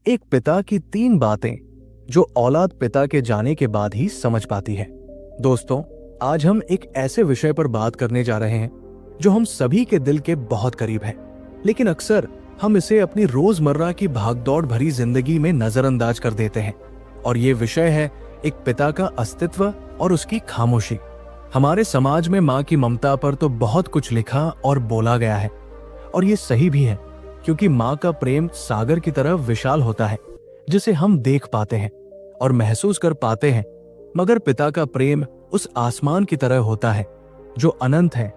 एक पिता की 3 बातें जो औलाद पिता के जाने के बाद ही समझ पाती है। दोस्तों, आज हम एक ऐसे विषय पर बात करने जा रहे हैं जो हम सभी के दिल के बहुत करीब है, लेकिन अक्सर हम इसे अपनी रोजमर्रा की भागदौड़ भरी जिंदगी में नजरअंदाज कर देते हैं। और ये विषय है एक पिता का अस्तित्व और उसकी खामोशी। हमारे समाज में माँ की ममता पर तो बहुत कुछ लिखा और बोला गया है, और ये सही भी है, क्योंकि माँ का प्रेम सागर की तरह विशाल होता है, जिसे हम देख पाते हैं और महसूस कर पाते हैं। मगर पिता का प्रेम उस आसमान की तरह होता है जो अनंत है,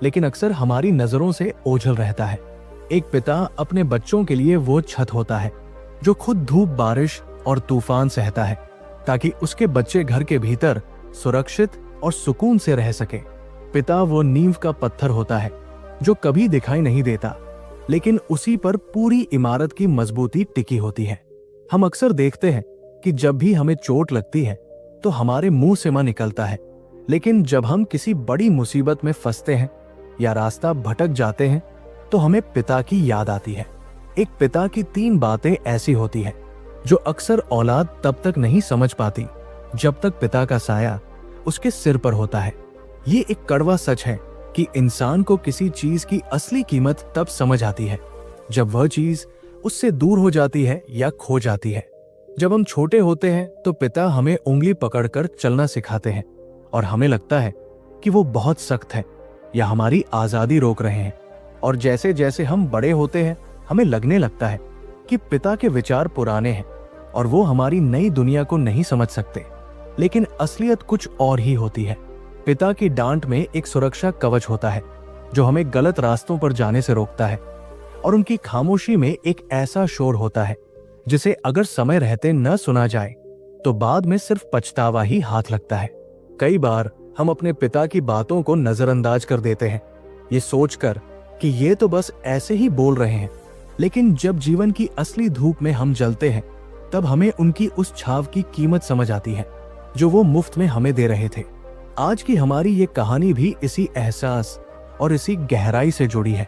लेकिन अक्सर हमारी नजरों से ओझल रहता है। एक पिता अपने बच्चों के लिए वो छत होता है जो खुद धूप, बारिश और तूफान सहता है, ताकि उसके बच्चे घर के भीतर सुरक्षित और सुकून से रह सके। पिता वो नींव का पत्थर होता है जो कभी दिखाई नहीं देता, लेकिन उसी पर पूरी इमारत की मजबूती टिकी होती है। हम अक्सर देखते हैं कि जब भी हमें चोट लगती है तो हमारे मुंह से मां निकलता है, लेकिन जब हम किसी बड़ी मुसीबत में फंसते हैं या रास्ता भटक जाते हैं तो हमें पिता की याद आती है। एक पिता की 3 बातें ऐसी होती हैं जो अक्सर औलाद तब तक नहीं समझ पाती जब तक पिता का साया उसके सिर पर होता है। ये एक कड़वा सच है कि इंसान को किसी चीज की असली कीमत तब समझ आती है जब वह चीज उससे दूर हो जाती है या खो जाती है। जब हम छोटे होते हैं तो पिता हमें उंगली पकड़कर चलना सिखाते हैं और हमें लगता है कि वो बहुत सख्त है या हमारी आजादी रोक रहे हैं। और जैसे जैसे हम बड़े होते हैं हमें लगने लगता है कि पिता के विचार पुराने हैं और वो हमारी नई दुनिया को नहीं समझ सकते, लेकिन असलियत कुछ और ही होती है। पिता की डांट में एक सुरक्षा कवच होता है जो हमें गलत रास्तों पर जाने से रोकता है, और उनकी खामोशी में एक ऐसा शोर होता है जिसे अगर समय रहते न सुना जाए तो बाद में सिर्फ पछतावा ही हाथ लगता है। कई बार हम अपने पिता की बातों को नजरअंदाज कर देते हैं, ये सोचकर कि ये तो बस ऐसे ही बोल रहे हैं, लेकिन जब जीवन की असली धूप में हम जलते हैं तब हमें उनकी उस छाव की कीमत समझ आती है जो वो मुफ्त में हमें दे रहे थे। आज की हमारी ये कहानी भी इसी एहसास और इसी गहराई से जुड़ी है।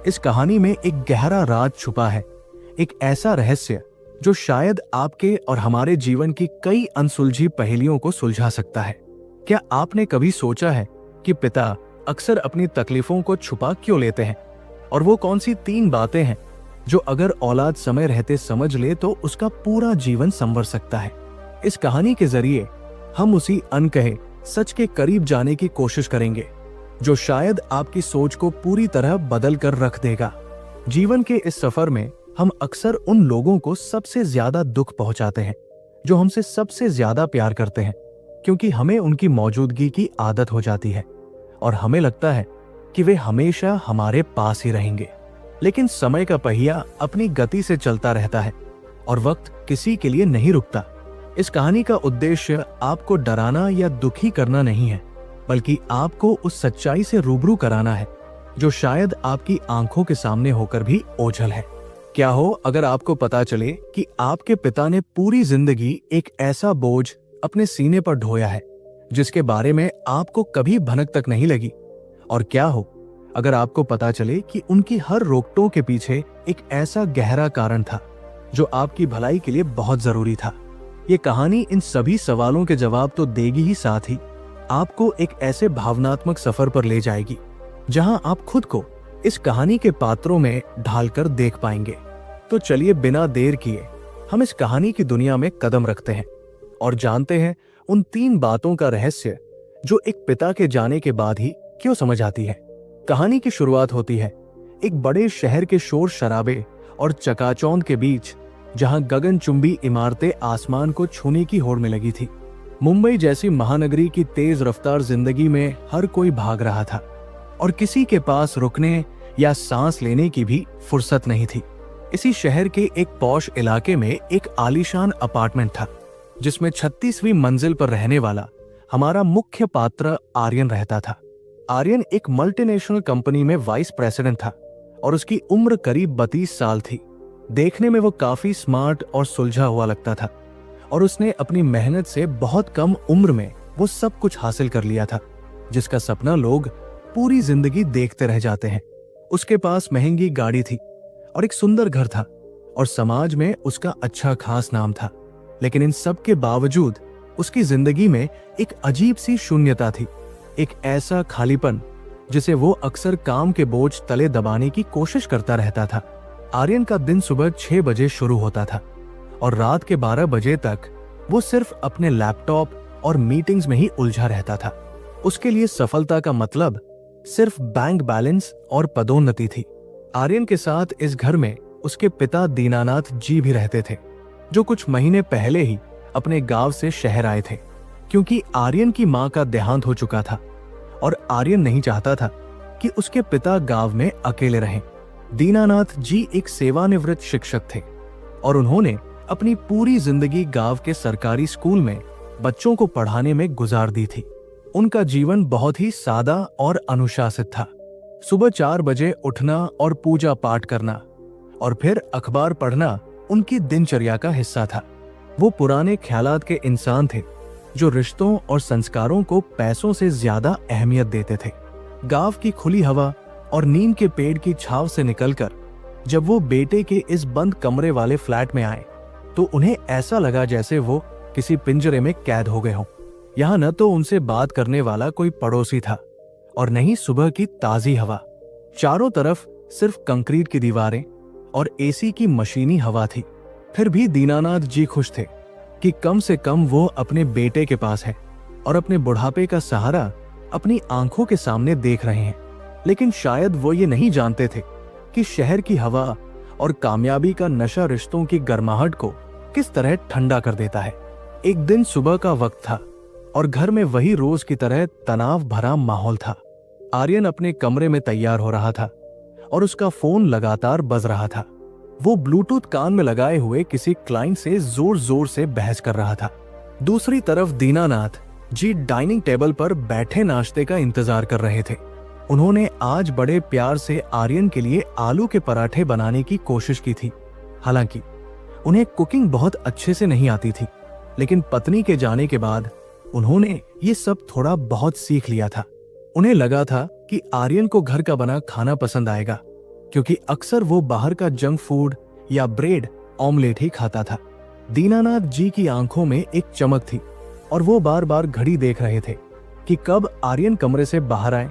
इस कहानी में एक गहरा राज छुपा है, एक ऐसा रहस्य जो शायद आपके और हमारे जीवन की कई अनसुलझी पहेलियों को सुलझा सकता है। क्या आपने कभी सोचा है कि पिता अक्सर अपनी तकलीफों को छुपा क्यों लेते हैं, और वो कौन सी 3 बातें हैं जो अगर औलाद समय रहते समझ ले तो उसका पूरा जीवन संवर सकता है। इस कहानी के जरिए हम उसी अनकहे सच के करीब जाने की कोशिश करेंगे जो शायद आपकी सोच को पूरी तरह बदल कर रख देगा। जीवन के इस सफर में हम अक्सर उन लोगों को सबसे ज्यादा दुख पहुंचाते हैं जो हमसे सबसे ज्यादा प्यार करते हैं, क्योंकि हमें उनकी मौजूदगी की आदत हो जाती है और हमें लगता है कि वे हमेशा हमारे पास ही रहेंगे। लेकिन समय का पहिया अपनी गति से चलता रहता है और वक्त किसी के लिए नहीं रुकता। इस कहानी का उद्देश्य आपको डराना या दुखी करना नहीं है, बल्कि आपको उस सच्चाई से रूबरू कराना है जो शायद आपकी आंखों के सामने होकर भी ओझल है। क्या हो अगर आपको पता चले कि आपके पिता ने पूरी जिंदगी एक ऐसा बोझ अपने सीने पर ढोया है जिसके बारे में आपको कभी भनक तक नहीं लगी। और क्या हो अगर आपको पता चले कि उनकी हर रोकटोक के पीछे एक ऐसा गहरा कारण था जो आपकी भलाई के लिए बहुत जरूरी था। ये कहानी इन सभी सवालों के जवाब तो देगी ही, साथ ही आपको एक ऐसे भावनात्मक सफर पर ले जाएगी जहां आप खुद को इस कहानी के पात्रों में ढालकर देख पाएंगे। तो चलिए बिना देर किए हम इस कहानी की दुनिया में कदम रखते हैं और जानते हैं उन 3 बातों का रहस्य जो एक पिता के जाने के बाद ही क्यों समझ आती है। कहानी की शुरुआत होती है एक बड़े शहर के शोर शराबे और चकाचौंध के बीच, जहां गगनचुंबी इमारतें आसमान को छूने की होड़ में लगी थी। मुंबई जैसी महानगरी की तेज रफ्तार जिंदगी में हर कोई भाग रहा था और किसी के पास रुकने या सांस लेने की भी फुर्सत नहीं थी। इसी शहर के एक पॉश इलाके में एक आलीशान अपार्टमेंट था जिसमें 36वीं मंजिल पर रहने वाला हमारा मुख्य पात्र आर्यन रहता था। आर्यन एक मल्टीनेशनल कंपनी में वाइस प्रेसिडेंट था और उसकी उम्र करीब 32 साल थी। देखने में वो काफी स्मार्ट और सुलझा हुआ लगता था और उसने अपनी मेहनत से बहुत कम उम्र में वो सब कुछ हासिल कर लिया था जिसका सपना लोग पूरी जिंदगी देखते रह जाते हैं। उसके पास महंगी गाड़ी थी और एक सुंदर घर था और समाज में उसका अच्छा खास नाम था। लेकिन इन सब के बावजूद उसकी जिंदगी में एक अजीब सी शून्यता थी, एक ऐसा खालीपन जिसे वो अक्सर काम के बोझ तले दबाने की कोशिश करता रहता था। आर्यन का दिन सुबह 6 बजे शुरू होता था और रात के 12 बजे तक वो सिर्फ अपने लैपटॉप और मीटिंग्स में ही उलझा रहता था। उसके लिए सफलता का मतलब सिर्फ बैंक बैलेंस और पदोन्नति थी। आर्यन के साथ इस घर में उसके पिता दीनानाथ जी भी रहते थे, जो कुछ महीने पहले ही अपने गांव से शहर आए थे, क्योंकि आर्यन की मां का देहांत हो चुका था और आर्यन नहीं चाहता था कि उसके पिता गांव में अकेले रहें। दीनानाथ जी एक सेवानिवृत्त शिक्षक थे और उन्होंने अपनी पूरी जिंदगी गांव के सरकारी स्कूल में बच्चों को पढ़ाने में गुजार दी थी। उनका जीवन बहुत ही सादा और अनुशासित था। सुबह 4 बजे उठना और पूजा पाठ करना और फिर अखबार पढ़ना उनकी दिनचर्या का हिस्सा था। वो पुराने ख्यालात के इंसान थे जो रिश्तों और संस्कारों को पैसों से ज्यादा अहमियत देते थे। गांव की खुली हवा और नीम के पेड़ की छांव से निकलकर जब वो बेटे के इस बंद कमरे वाले फ्लैट में आए तो उन्हें ऐसा लगा जैसे वो किसी पिंजरे में कैद हो गए हों। यहाँ न तो उनसे बात करने वाला कोई पड़ोसी था और न ही सुबह की ताजी हवा। चारों तरफ सिर्फ कंक्रीट की दीवारें और एसी की मशीनी हवा थी। फिर भी दीनानाथ जी खुश थे कि कम से कम वो अपने बेटे के पास है और अपने बुढ़ापे का सहारा अपनी आंखों के सामने देख रहे हैं। लेकिन शायद वो ये नहीं जानते थे कि शहर की हवा और कामयाबी का नशा रिश्तों की गर्माहट को किस तरह ठंडा कर देता है। एक दिन सुबह का वक्त था और घर में वही रोज की तरह तनाव भरा माहौल था। आर्यन अपने कमरे में तैयार हो रहा था और उसका फोन लगातार बज रहा था। वो ब्लूटूथ कान में लगाए हुए किसी क्लाइंट से जोर जोर से बहस कर रहा था। दूसरी तरफ दीनानाथ जी डाइनिंग टेबल पर बैठे नाश्ते का इंतजार कर रहे थे। उन्होंने आज बड़े प्यार से आर्यन के लिए आलू के पराठे बनाने की कोशिश की थी। हालांकि उन्हें कुकिंग बहुत अच्छे से नहीं आती थी, लेकिन पत्नी के जाने के बाद उन्होंने ये सब थोड़ा बहुत सीख लिया था। उन्हें लगा था कि आर्यन को घर का बना खाना पसंद आएगा, क्योंकि अक्सर वो बाहर का जंक फूड या ब्रेड ऑमलेट ही खाता था। दीनानाथ जी की आंखों में एक चमक थी और वो बार बार घड़ी देख रहे थे कि कब आर्यन कमरे से बाहर आए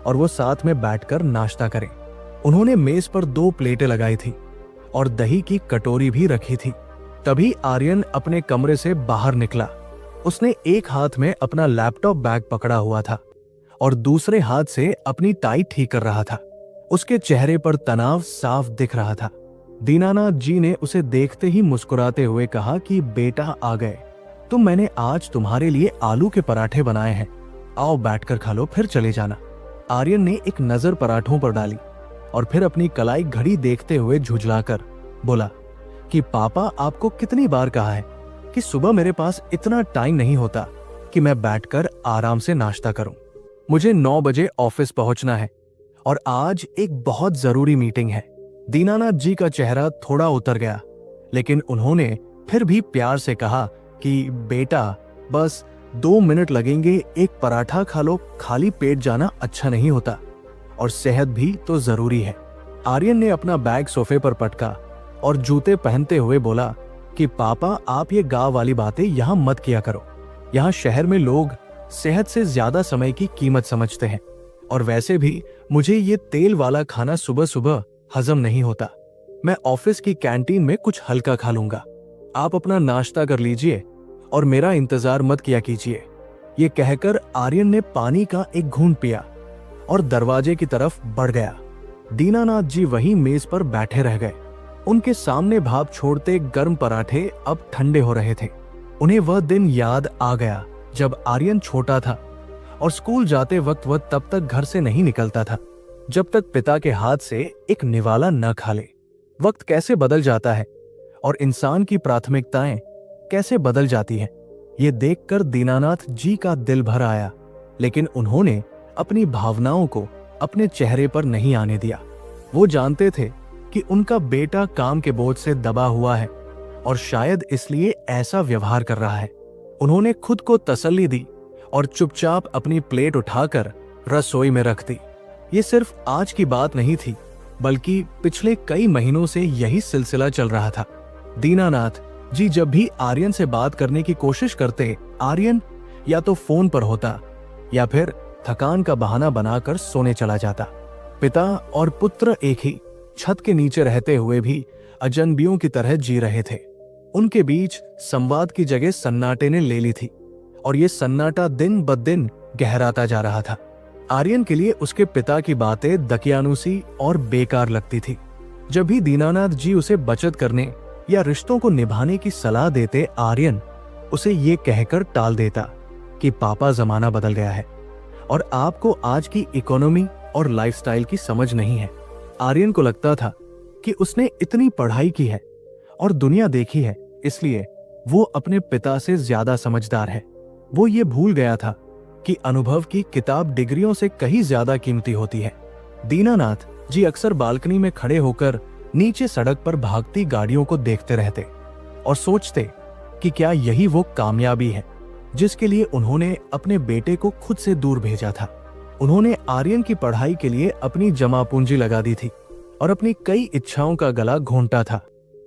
और वो साथ में बैठकर नाश्ता करें। उन्होंने मेज पर 2 प्लेटें लगाई थी और दही की कटोरी भी रखी थी। तभी आर्यन अपने कमरे से बाहर निकला। उसने एक हाथ में अपना लैपटॉप बैग पकड़ा हुआ था और दूसरे हाथ से अपनी टाई ठीक कर रहा था। उसके चेहरे पर तनाव साफ दिख रहा था। दीनानाथ जी ने उसे देखते ही मुस्कुराते हुए कहा कि बेटा आ गए, मैंने आज तुम्हारे लिए आलू के पराठे बनाए हैं, आओ बैठकर खा लो फिर चले जाना। आर्यन ने एक नजर पराठों पर डाली और फिर अपनी कलाई घड़ी देखते हुए झुंझलाकर बोला कि पापा आपको कितनी बार कहा है कि सुबह मेरे पास इतना टाइम नहीं होता कि मैं बैठकर आराम से नाश्ता करूं। मुझे 9 बजे ऑफिस पहुंचना है और आज एक बहुत जरूरी मीटिंग है। दीनानाथ जी का चेहरा थोड़ा उतर गया, लेकिन उन्होंने फिर भी प्यार से कहा कि बेटा बस 2 मिनट लगेंगे, एक पराठा खा लो, खाली पेट जाना अच्छा नहीं होता और सेहत भी तो जरूरी है। आर्यन ने अपना बैग सोफे पर पटका और जूते पहनते हुए बोला कि पापा आप ये गांव वाली बातें यहाँ मत किया करो। यहाँ शहर में लोग सेहत से ज्यादा समय की कीमत समझते हैं और वैसे भी मुझे ये तेल वाला खाना सुबह सुबह हजम नहीं होता। मैं ऑफिस की कैंटीन में कुछ हल्का खा लूंगा। आप अपना नाश्ता कर लीजिए और मेरा इंतजार मत किया कीजिए। ये कहकर आर्यन ने पानी का एक घूंट पिया और दरवाजे की तरफ बढ़ गया। दीनानाथ जी वहीं मेज पर बैठे रह गए। उनके सामने भाप छोड़ते गर्म पराठे अब ठंडे हो रहे थे। उन्हें वह दिन याद आ गया जब आर्यन छोटा था और स्कूल जाते वक्त वह तब तक घर से नहीं निकलता था जब तक पिता के हाथ से एक निवाला न खा ले। वक्त कैसे बदल जाता है और इंसान की प्राथमिकताएं कैसे बदल जाती हैं, ये देखकर दीनानाथ जी का दिल भर आया, लेकिन उन्होंने अपनी भावनाओं को अपने चेहरे पर नहीं आने दिया। वो जानते थे कि उनका बेटा काम के बोझ से दबा हुआ है और शायद इसलिए ऐसा व्यवहार कर रहा है। उन्होंने खुद को तसल्ली दी और चुपचाप अपनी प्लेट उठाकर रसोई में रख दी। ये सिर्फ आज की बात नहीं थी, बल्कि पिछले कई महीनों से यही सिलसिला चल रहा था। दीनानाथ जी जब भी आर्यन से बात करने की कोशिश करते, आर्यन या तो फोन पर होता या फिर थकान का बहाना बनाकर सोने चला जाता। पिता और पुत्र एक ही छत के नीचे रहते हुए भी अजनबियों की तरह जी रहे थे। उनके बीच संवाद की जगह सन्नाटे ने ले ली थी और ये सन्नाटा दिन ब दिन गहराता जा रहा था। आर्यन के लिए उसके पिता की बातें दकियानुसी और बेकार लगती थी। जब भी दीनानाथ जी उसे बचत करने या रिश्तों को निभाने की सलाह देते, आर्यन उसे ये कहकर टाल देता कि पापा जमाना बदल गया है और आपको आज की इकोनॉमी और लाइफस्टाइल की समझ नहीं है। आर्यन को लगता था कि उसने इतनी पढ़ाई की है और दुनिया देखी है, इसलिए वो अपने पिता से ज्यादा समझदार है। वो ये भूल गया था कि अनुभव की किताब डिग्रियों से कहीं ज्यादा कीमती होती है। दीनानाथ जी अक्सर बालकनी में खड़े होकर नीचे सड़क पर भागती गाड़ियों को देखते रहते और सोचते कि क्या यही वो कामयाबी है जिसके लिए उन्होंने अपने बेटे को खुद से दूर भेजा था। उन्होंने आर्यन की पढ़ाई के लिए अपनी जमा पूंजी लगा दी थी और अपनी कई इच्छाओं का गला घोंटा था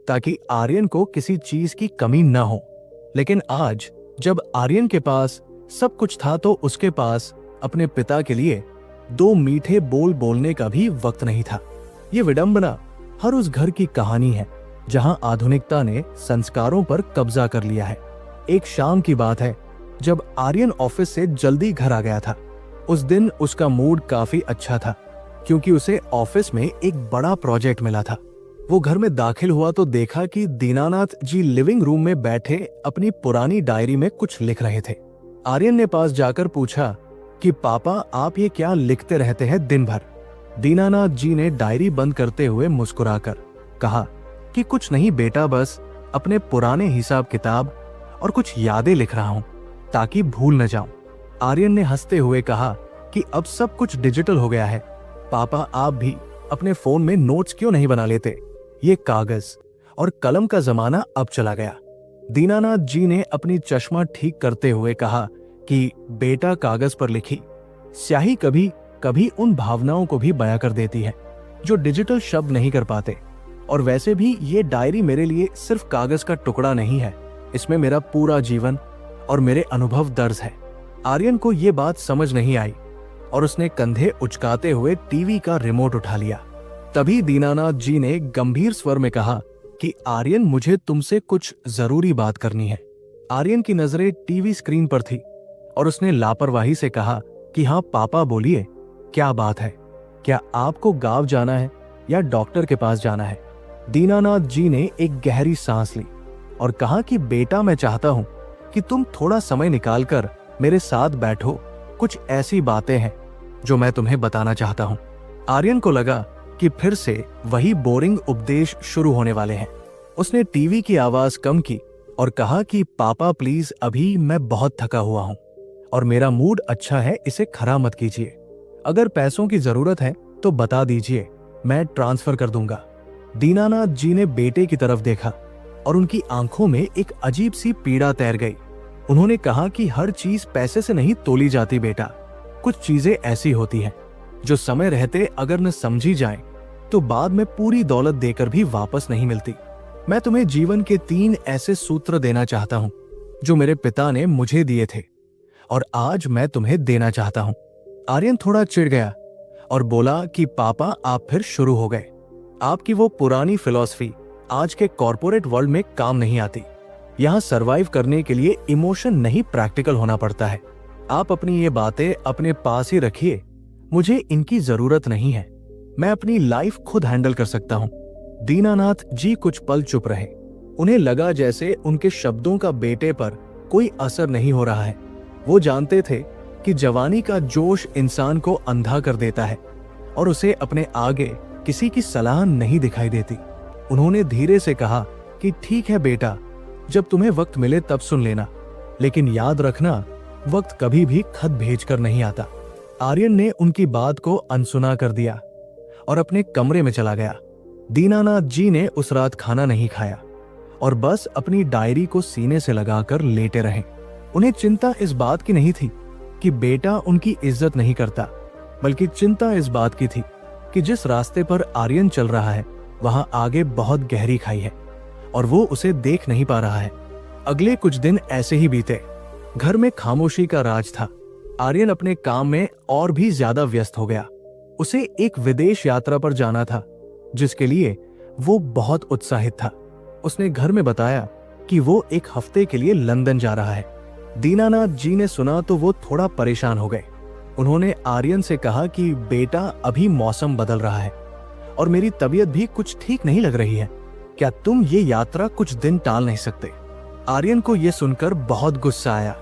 ताकि आर्यन को किसी चीज की कमी न हो। लेकिन आज जब आर्यन के पास सब कुछ था तो उसके पास अपने पिता के लिए दो मीठे बोल बोलने का भी वक्त नहीं था। ये विडंबना हर उस घर की कहानी है जहां आधुनिकता ने संस्कारों पर कब्जा कर लिया है। एक शाम की बात है जब आर्यन ऑफिस से जल्दी घर आ गया था। उस दिन उसका मूड काफी अच्छा था क्योंकि उसे ऑफिस में एक बड़ा प्रोजेक्ट मिला था। वो घर में दाखिल हुआ तो देखा कि दीनानाथ जी लिविंग रूम में बैठे अपनी पुरानी डायरी में कुछ लिख रहे थे। आर्यन ने पास जाकर पूछा कि पापा आप ये क्या लिखते रहते हैं दिन भर? दीनानाथ जी ने डायरी बंद करते हुए मुस्कुराकर कहा कि कुछ नहीं बेटा, बस अपने पुराने हिसाब किताब और कुछ यादें लिख रहा हूं ताकि भूल न जाऊं। आर्यन ने हंसते हुए कहा कि अब सब कुछ डिजिटल हो गया है पापा, आप भी अपने फोन में नोट्स क्यों नहीं बना लेते? ये कागज और कलम का जमाना अब चला गया। दीनानाथ जी ने अपनी चश्मा ठीक करते हुए कहा कि बेटा, कागज पर लिखी स्याही कभी कभी उन भावनाओं को भी बयां कर देती है जो डिजिटल शब्द नहीं कर पाते। और वैसे भी ये डायरी मेरे लिए सिर्फ कागज का टुकड़ा नहीं है, इसमें मेरा पूरा जीवन और मेरे अनुभव दर्ज है। आर्यन को ये बात समझ नहीं आई और उसने कंधे उचकाते हुए टीवी का रिमोट उठा लिया। तभी दीनानाथ जी ने गंभीर स्वर में कहा कि आर्यन, मुझे तुमसे कुछ जरूरी बात करनी है। आर्यन की नजरें टीवी स्क्रीन पर थी और उसने लापरवाही से कहा कि हाँ पापा बोलिए, क्या बात है? क्या आपको गांव जाना है या डॉक्टर के पास जाना है? दीनानाथ जी ने एक गहरी सांस ली और कहा कि बेटा, मैं चाहता हूं कि तुम थोड़ा समय निकालकर मेरे साथ बैठो। कुछ ऐसी बातें हैं जो मैं तुम्हें बताना चाहता हूं। आर्यन को लगा कि फिर से वही बोरिंग उपदेश शुरू होने वाले हैं। उसने टीवी की आवाज कम की और कहा कि पापा प्लीज, अभी मैं बहुत थका हुआ हूं और मेरा मूड अच्छा है, इसे खराब मत कीजिए। अगर पैसों की जरूरत है तो बता दीजिए, मैं ट्रांसफर कर दूंगा। दीनानाथ जी ने बेटे की तरफ देखा और उनकी आंखों में एक अजीब सी पीड़ा तैर गई। उन्होंने कहा कि हर चीज पैसे से नहीं तोली जाती बेटा। कुछ चीजें ऐसी होती हैं जो समय रहते अगर न समझी जाएं तो बाद में पूरी दौलत देकर भी वापस नहीं मिलती। मैं तुम्हें जीवन के 3 ऐसे सूत्र देना चाहता हूं जो मेरे पिता ने मुझे दिए थे और आज मैं तुम्हें देना चाहता हूं। आर्यन थोड़ा चिढ़ गया और बोला कि पापा, आप फिर शुरू हो गए। आपकी वो पुरानी फिलॉसफी आज के कॉर्पोरेट वर्ल्ड में काम नहीं आती। यहाँ सरवाइव करने के लिए इमोशन नहीं, प्रैक्टिकल होना पड़ता है। आप अपनी ये बातें अपने पास ही रखिए, मुझे इनकी जरूरत नहीं है। मैं अपनी लाइफ खुद हैंडल कर सकता हूँ। दीनानाथ जी कुछ पल चुप रहे। उन्हें लगा जैसे उनके शब्दों का बेटे पर कोई असर नहीं हो रहा है। वो जानते थे कि जवानी का जोश इंसान को अंधा कर देता है और उसे अपने आगे किसी की सलाह नहीं दिखाई देती। उन्होंने धीरे से कहा कि ठीक है बेटा, जब तुम्हें वक्त मिले तब सुन लेना, लेकिन याद रखना वक्त कभी भी खत भेजकर नहीं आता। आर्यन ने उनकी बात को अनसुना कर दिया और अपने कमरे में चला गया। दीनानाथ जी ने उस रात खाना नहीं खाया और बस अपनी डायरी को सीने से लगाकर लेटे रहे। उन्हें चिंता इस बात की नहीं थी कि बेटा उनकी इज्जत नहीं करता, बल्कि चिंता इस बात की थी कि जिस रास्ते पर आर्यन चल रहा है वहां आगे बहुत गहरी खाई है और वो उसे देख नहीं पा रहा है। अगले कुछ दिन ऐसे ही बीते। घर में खामोशी का राज था। आर्यन अपने काम में और भी ज्यादा व्यस्त हो गया। उसे एक विदेश यात्रा पर जाना था जिसके लिए वो बहुत उत्साहित था। उसने घर में बताया कि वो एक हफ्ते के लिए लंदन जा रहा है। दीनानाथ जी ने सुना तो वो थोड़ा परेशान हो गए। उन्होंने आर्यन से कहा कि बेटा, अभी मौसम बदल रहा है और मेरी तबीयत भी कुछ ठीक नहीं लग रही है। क्या तुम ये यात्रा कुछ दिन टाल नहीं सकते? आर्यन को यह सुनकर बहुत गुस्सा आया।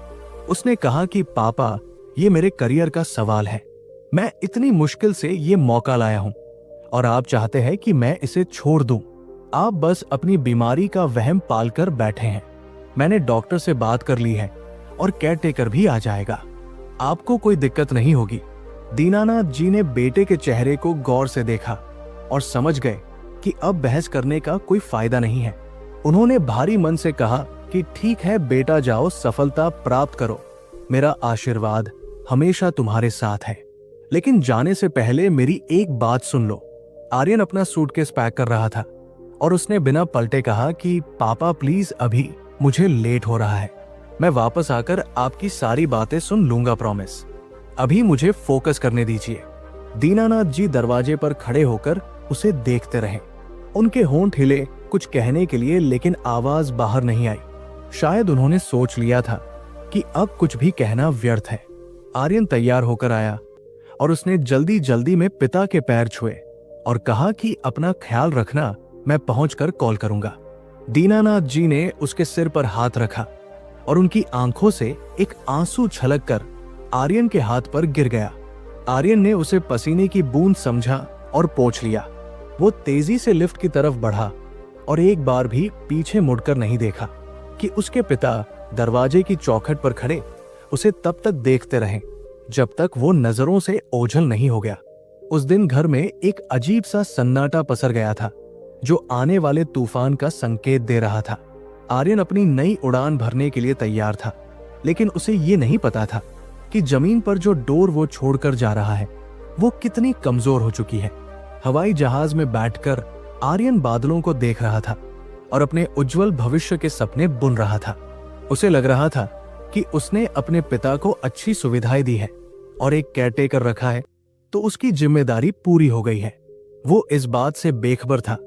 उसने कहा कि पापा, ये मेरे करियर का सवाल है। मैं इतनी मुश्किल से ये मौका लाया हूं और आप चाहते हैं कि मैं इसे छोड़ दूं। आप बस अपनी बीमारी का वहम पालकर बैठे हैं। मैंने डॉक्टर से बात कर ली है और केयरटेकर भी आ जाएगा। आपको कोई दिक्कत नहीं होगी। दीनानाथ जी ने बेटे के चेहरे को गौर से देखा और समझ गए कि अब बहस करने का कोई फायदा नहीं है। उन्होंने भारी मन से कहा कि ठीक है बेटा, जाओ, सफलता प्राप्त करो। मेरा आशीर्वाद हमेशा तुम्हारे साथ है। लेकिन जाने से पहले मेरी एक बात सुन लो। आर्यन अपना सूटकेस पैक कर रहा था और उसने बिना पलटे कहा कि पापा प्लीज, अभी मुझे लेट हो रहा है। मैं वापस आकर आपकी सारी बातें सुन लूंगा, प्रॉमिस। अभी मुझे फोकस करने दीजिए। दीनानाथ जी दरवाजे पर खड़े होकर उसे देखते रहे। उनके होंठ हिले कुछ कहने के लिए, लेकिन आवाज बाहर नहीं आई। शायद उन्होंने सोच लिया था कि अब कुछ भी कहना व्यर्थ है। आर्यन तैयार होकर आया और उसने जल्दी जल्दी में पिता के पैर छुए और कहा कि अपना ख्याल रखना, मैं पहुंचकर कॉल करूंगा। दीनानाथ जी ने उसके सिर पर हाथ रखा और उनकी आंखों से एक आंसू छलककर आर्यन के हाथ पर गिर गया। आर्यन ने उसे पसीने की बूंद समझा और पोंछ लिया। वो तेजी से लिफ्ट की तरफ बढ़ा और एक बार भी पीछे मुड़कर नहीं देखा कि उसके पिता दरवाजे की चौखट पर खड़े उसे तब तक देखते रहे जब तक वो नजरों से ओझल नहीं हो गया। उस दिन घर में एक अजीब सा सन्नाटा पसर गया था जो आने वाले तूफान का संकेत दे रहा था। आर्यन अपनी नई उड़ान भरने के लिए तैयार था, लेकिन उसे ये नहीं पता था कि जमीन पर जो डोर वो छोड़कर जा रहा है वो कितनी कमजोर हो चुकी है। हवाई जहाज में बैठकर आर्यन बादलों को देख रहा था और अपने उज्जवल भविष्य के सपने बुन रहा था। उसे लग रहा था कि उसने अपने पिता को अच्छी सुविधाएं दी है और एक केयरटेकर रखा है तो उसकी जिम्मेदारी पूरी हो गई है। वो इस बात से बेखबर था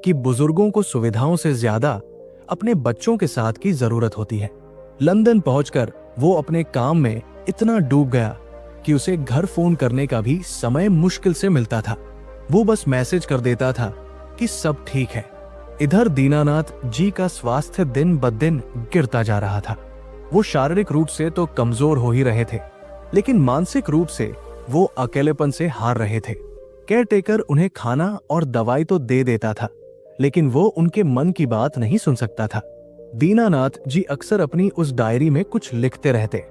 कि बुजुर्गों को सुविधाओं से ज्यादा अपने बच्चों के साथ की जरूरत होती है। लंदन पहुंचकर वो अपने काम में इतना डूब गया कि उसे घर फोन करने का भी समय मुश्किल से मिलता था। वो बस मैसेज कर देता था कि सब ठीक है। इधर दीनानाथ जी का स्वास्थ्य दिन ब दिन गिरता जा रहा था। वो शारीरिक रूप से तो कमजोर हो ही रहे थे, लेकिन मानसिक रूप से वो अकेलेपन से हार रहे थे। केयरटेकर उन्हें खाना और दवाई तो दे देता था, लेकिन वो उनके मन की बात नहीं सुन सकता था। दीनानाथ जी अक्सर अपनी उस डायरी में कुछ लिखते रहते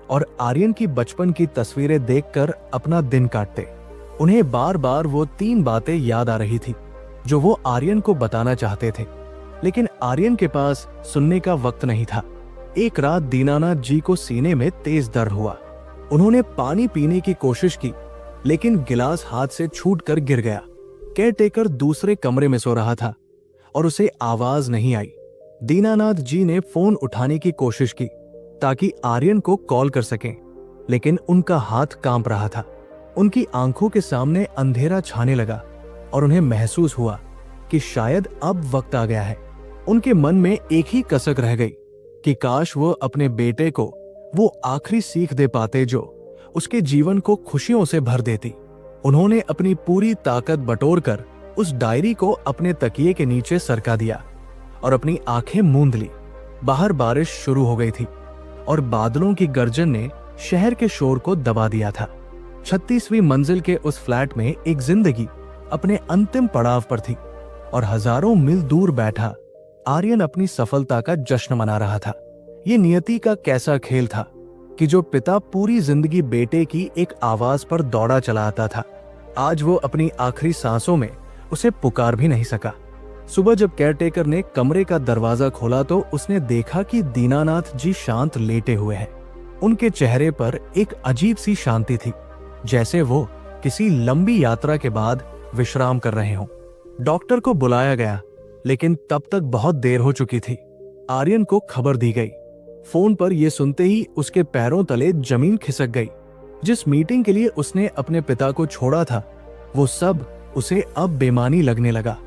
और आर्यन की बचपन की तस्वीरें देखकर अपना दिन काटते। उन्हें बार बार वो 3 बातें याद आ रही थी जो वो आर्यन को बताना चाहते थे, लेकिन आर्यन के पास सुनने का वक्त नहीं था। एक रात दीनानाथ जी को सीने में तेज दर्द हुआ। उन्होंने पानी पीने की कोशिश की, लेकिन गिलास हाथ से छूटकर गिर गया। केयरटेकर दूसरे कमरे में सो रहा था और उसे आवाज नहीं आई। दीनानाथ जी ने फोन उठाने की कोशिश की ताकि आर्यन को कॉल कर सकें, लेकिन उनका हाथ कांप रहा था। उनकी आंखों के सामने अंधेरा छाने लगा और उन्हें महसूस हुआ कि शायद अब वक्त आ गया है। उनके मन में एक ही कसक रह गई कि काश वो अपने बेटे को वो आखिरी सीख दे पाते जो उसके जीवन को खुशियों से भर देती। उन्होंने अपनी पूरी ताकत बटोरकर उस डायरी को अपने तकिए के नीचे सरका दिया और अपनी आंखें मूंद ली। बाहर बारिश शुरू हो गई थी और बादलों की गर्जन ने शहर के शोर को दबा दिया था। 36वीं मंजिल के उस फ्लैट में एक जिंदगी अपने अंतिम पड़ाव पर थी और हजारों मील दूर बैठा आर्यन अपनी सफलता का जश्न मना रहा था। ये नियति का कैसा खेल था कि जो पिता पूरी जिंदगी बेटे की एक आवाज पर दौड़ा चला आता था, आज वो अपनी आखिरी सांसों में उसे पुकार भी नहीं सका। सुबह जब केयरटेकर ने कमरे का दरवाजा खोला तो उसने देखा कि दीनानाथ जी शांत लेटे हुए हैं। उनके चेहरे पर एक अजीब सी शांति थी, जैसे वो किसी लंबी यात्रा के बाद विश्राम कर रहे हों। डॉक्टर को बुलाया गया, लेकिन तब तक बहुत देर हो चुकी थी। आर्यन को खबर दी गई। फोन पर यह सुनते ही उसके पैरों तले जमीन खिसक गई। जिस मीटिंग के लिए उसने अपने पिता को छोड़ा था, वो सब उसे अब बेमानी लगने लगा।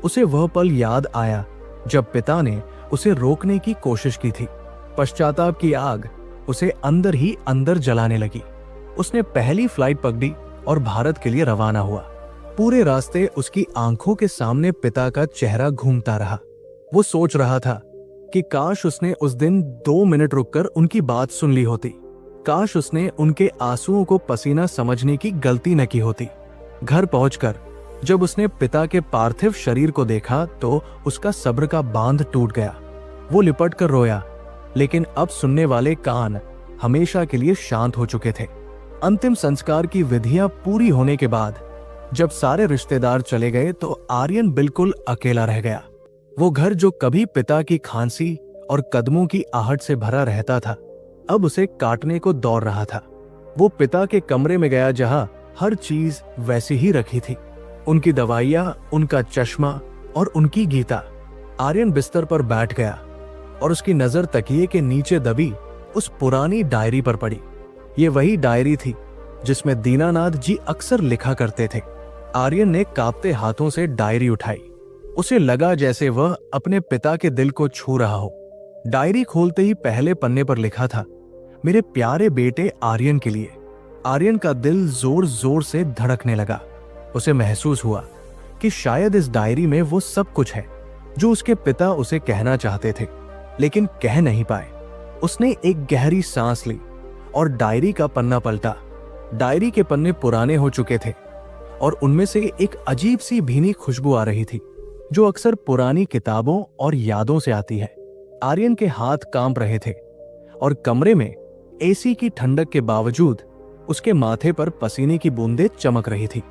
उसे वह पल याद आया जब पिता ने उसे रोकने की कोशिश की थी। पश्चाताप की आग उसे अंदर ही अंदर जलाने लगी। उसने पहली फ्लाइट पकड़ी और भारत के लिए रवाना हुआ। पूरे रास्ते उसकी आंखों के सामने पिता का चेहरा घूमता रहा। वो सोच रहा था कि काश उसने उस दिन 2 मिनट रुककर उनकी बात सुन ली होती। काश उसने उनके आंसुओं को पसीना समझने की गलती न की होती। घर पहुंचकर जब उसने पिता के पार्थिव शरीर को देखा तो उसका सब्र का बांध टूट गया। वो लिपट कर रोया, लेकिन अब सुनने वाले कान हमेशा के लिए शांत हो चुके थे। अंतिम संस्कार की विधियां पूरी होने के बाद जब सारे रिश्तेदार चले गए तो आर्यन बिल्कुल अकेला रह गया। वो घर जो कभी पिता की खांसी और कदमों की आहट से भरा रहता था, अब उसे काटने को दौड़ रहा था। वो पिता के कमरे में गया जहां हर चीज वैसी ही रखी थी, उनकी दवाइयां, उनका चश्मा और उनकी गीता। आर्यन बिस्तर पर बैठ गया और उसकी नजर तकिए के नीचे दबी उस पुरानी डायरी पर पड़ी। ये वही डायरी थी जिसमें दीनानाथ जी अक्सर लिखा करते थे। आर्यन ने कांपते हाथों से डायरी उठाई। उसे लगा जैसे वह अपने पिता के दिल को छू रहा हो। डायरी खोलते ही पहले पन्ने पर लिखा था, मेरे प्यारे बेटे आर्यन के लिए। आर्यन का दिल जोर जोर से धड़कने लगा। उसे महसूस हुआ कि शायद इस डायरी में वो सब कुछ है जो उसके पिता उसे कहना चाहते थे, लेकिन कह नहीं पाए। उसने एक गहरी सांस ली और डायरी का पन्ना पलटा। डायरी के पन्ने पुराने हो चुके थे और उनमें से एक अजीब सी भीनी खुशबू आ रही थी जो अक्सर पुरानी किताबों और यादों से आती है। आर्यन के हाथ कांप रहे थे और कमरे में एसी की ठंडक के बावजूद उसके माथे पर पसीने की बूंदें चमक रही थी।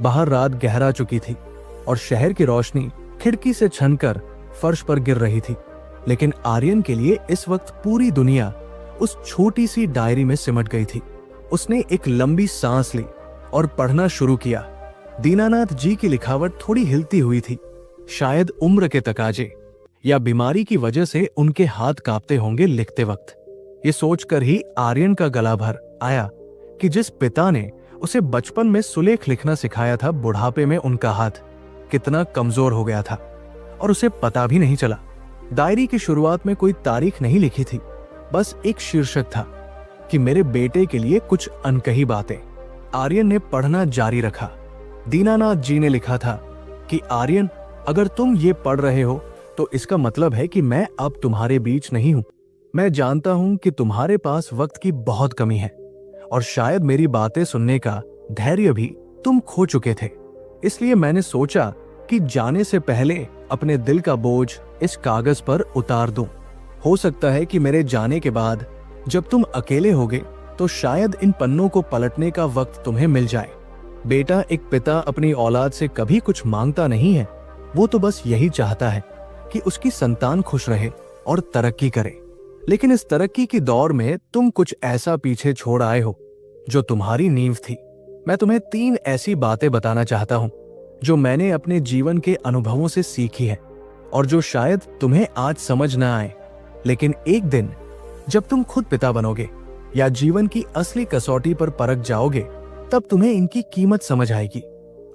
बाहर रात गहरा चुकी थी और शहर की रोशनी खिड़की से छनकर फर्श पर गिर रही थी, लेकिन आर्यन के लिए इस वक्त पूरी दुनिया उस छोटी सी डायरी में सिमट गई थी। उसने एक लंबी सांस ली और पढ़ना शुरू किया। दीनानाथ जी की लिखावट थोड़ी हिलती हुई थी। शायद उम्र के तकाजे या बीमारी की वजह से उनके हाथ कांपते होंगे लिखते वक्त। ये सोचकर ही आर्यन का गला भर आया कि जिस पिता ने उसे बचपन में सुलेख लिखना सिखाया था, बुढ़ापे में उनका हाथ कितना कमजोर हो गया था और उसे पता भी नहीं चला। डायरी की शुरुआत में कोई तारीख नहीं लिखी थी, बस एक शीर्षक था कि मेरे बेटे के लिए कुछ अनकही बातें। आर्यन ने पढ़ना जारी रखा। दीनानाथ जी ने लिखा था कि आर्यन, अगर तुम ये पढ़ रहे हो तो इसका मतलब है कि मैं अब तुम्हारे बीच नहीं हूं। मैं जानता हूं कि तुम्हारे पास वक्त की बहुत कमी है और शायद मेरी बातें सुनने का धैर्य भी तुम खो चुके थे। इसलिए मैंने सोचा कि जाने से पहले अपने दिल का बोझ इस कागज पर उतार दूं। हो सकता है कि मेरे जाने के बाद जब तुम अकेले होगे तो शायद इन पन्नों को पलटने का वक्त तुम्हें मिल जाए। बेटा, एक पिता अपनी औलाद से कभी कुछ मांगता नहीं है, वो तो बस यही चाहता है कि उसकी संतान खुश रहे और तरक्की करे। लेकिन इस तरक्की की दौर में तुम कुछ ऐसा पीछे छोड़ आए हो जो तुम्हारी नींव थी। मैं तुम्हें 3 ऐसी बातें बताना चाहता हूं जो मैंने अपने जीवन के अनुभवों से सीखी है और जो शायद तुम्हें आज समझ ना आए, लेकिन एक दिन जब तुम खुद पिता बनोगे या जीवन की असली कसौटी पर परख जाओगे, तब तुम्हें इनकी कीमत समझ आएगी।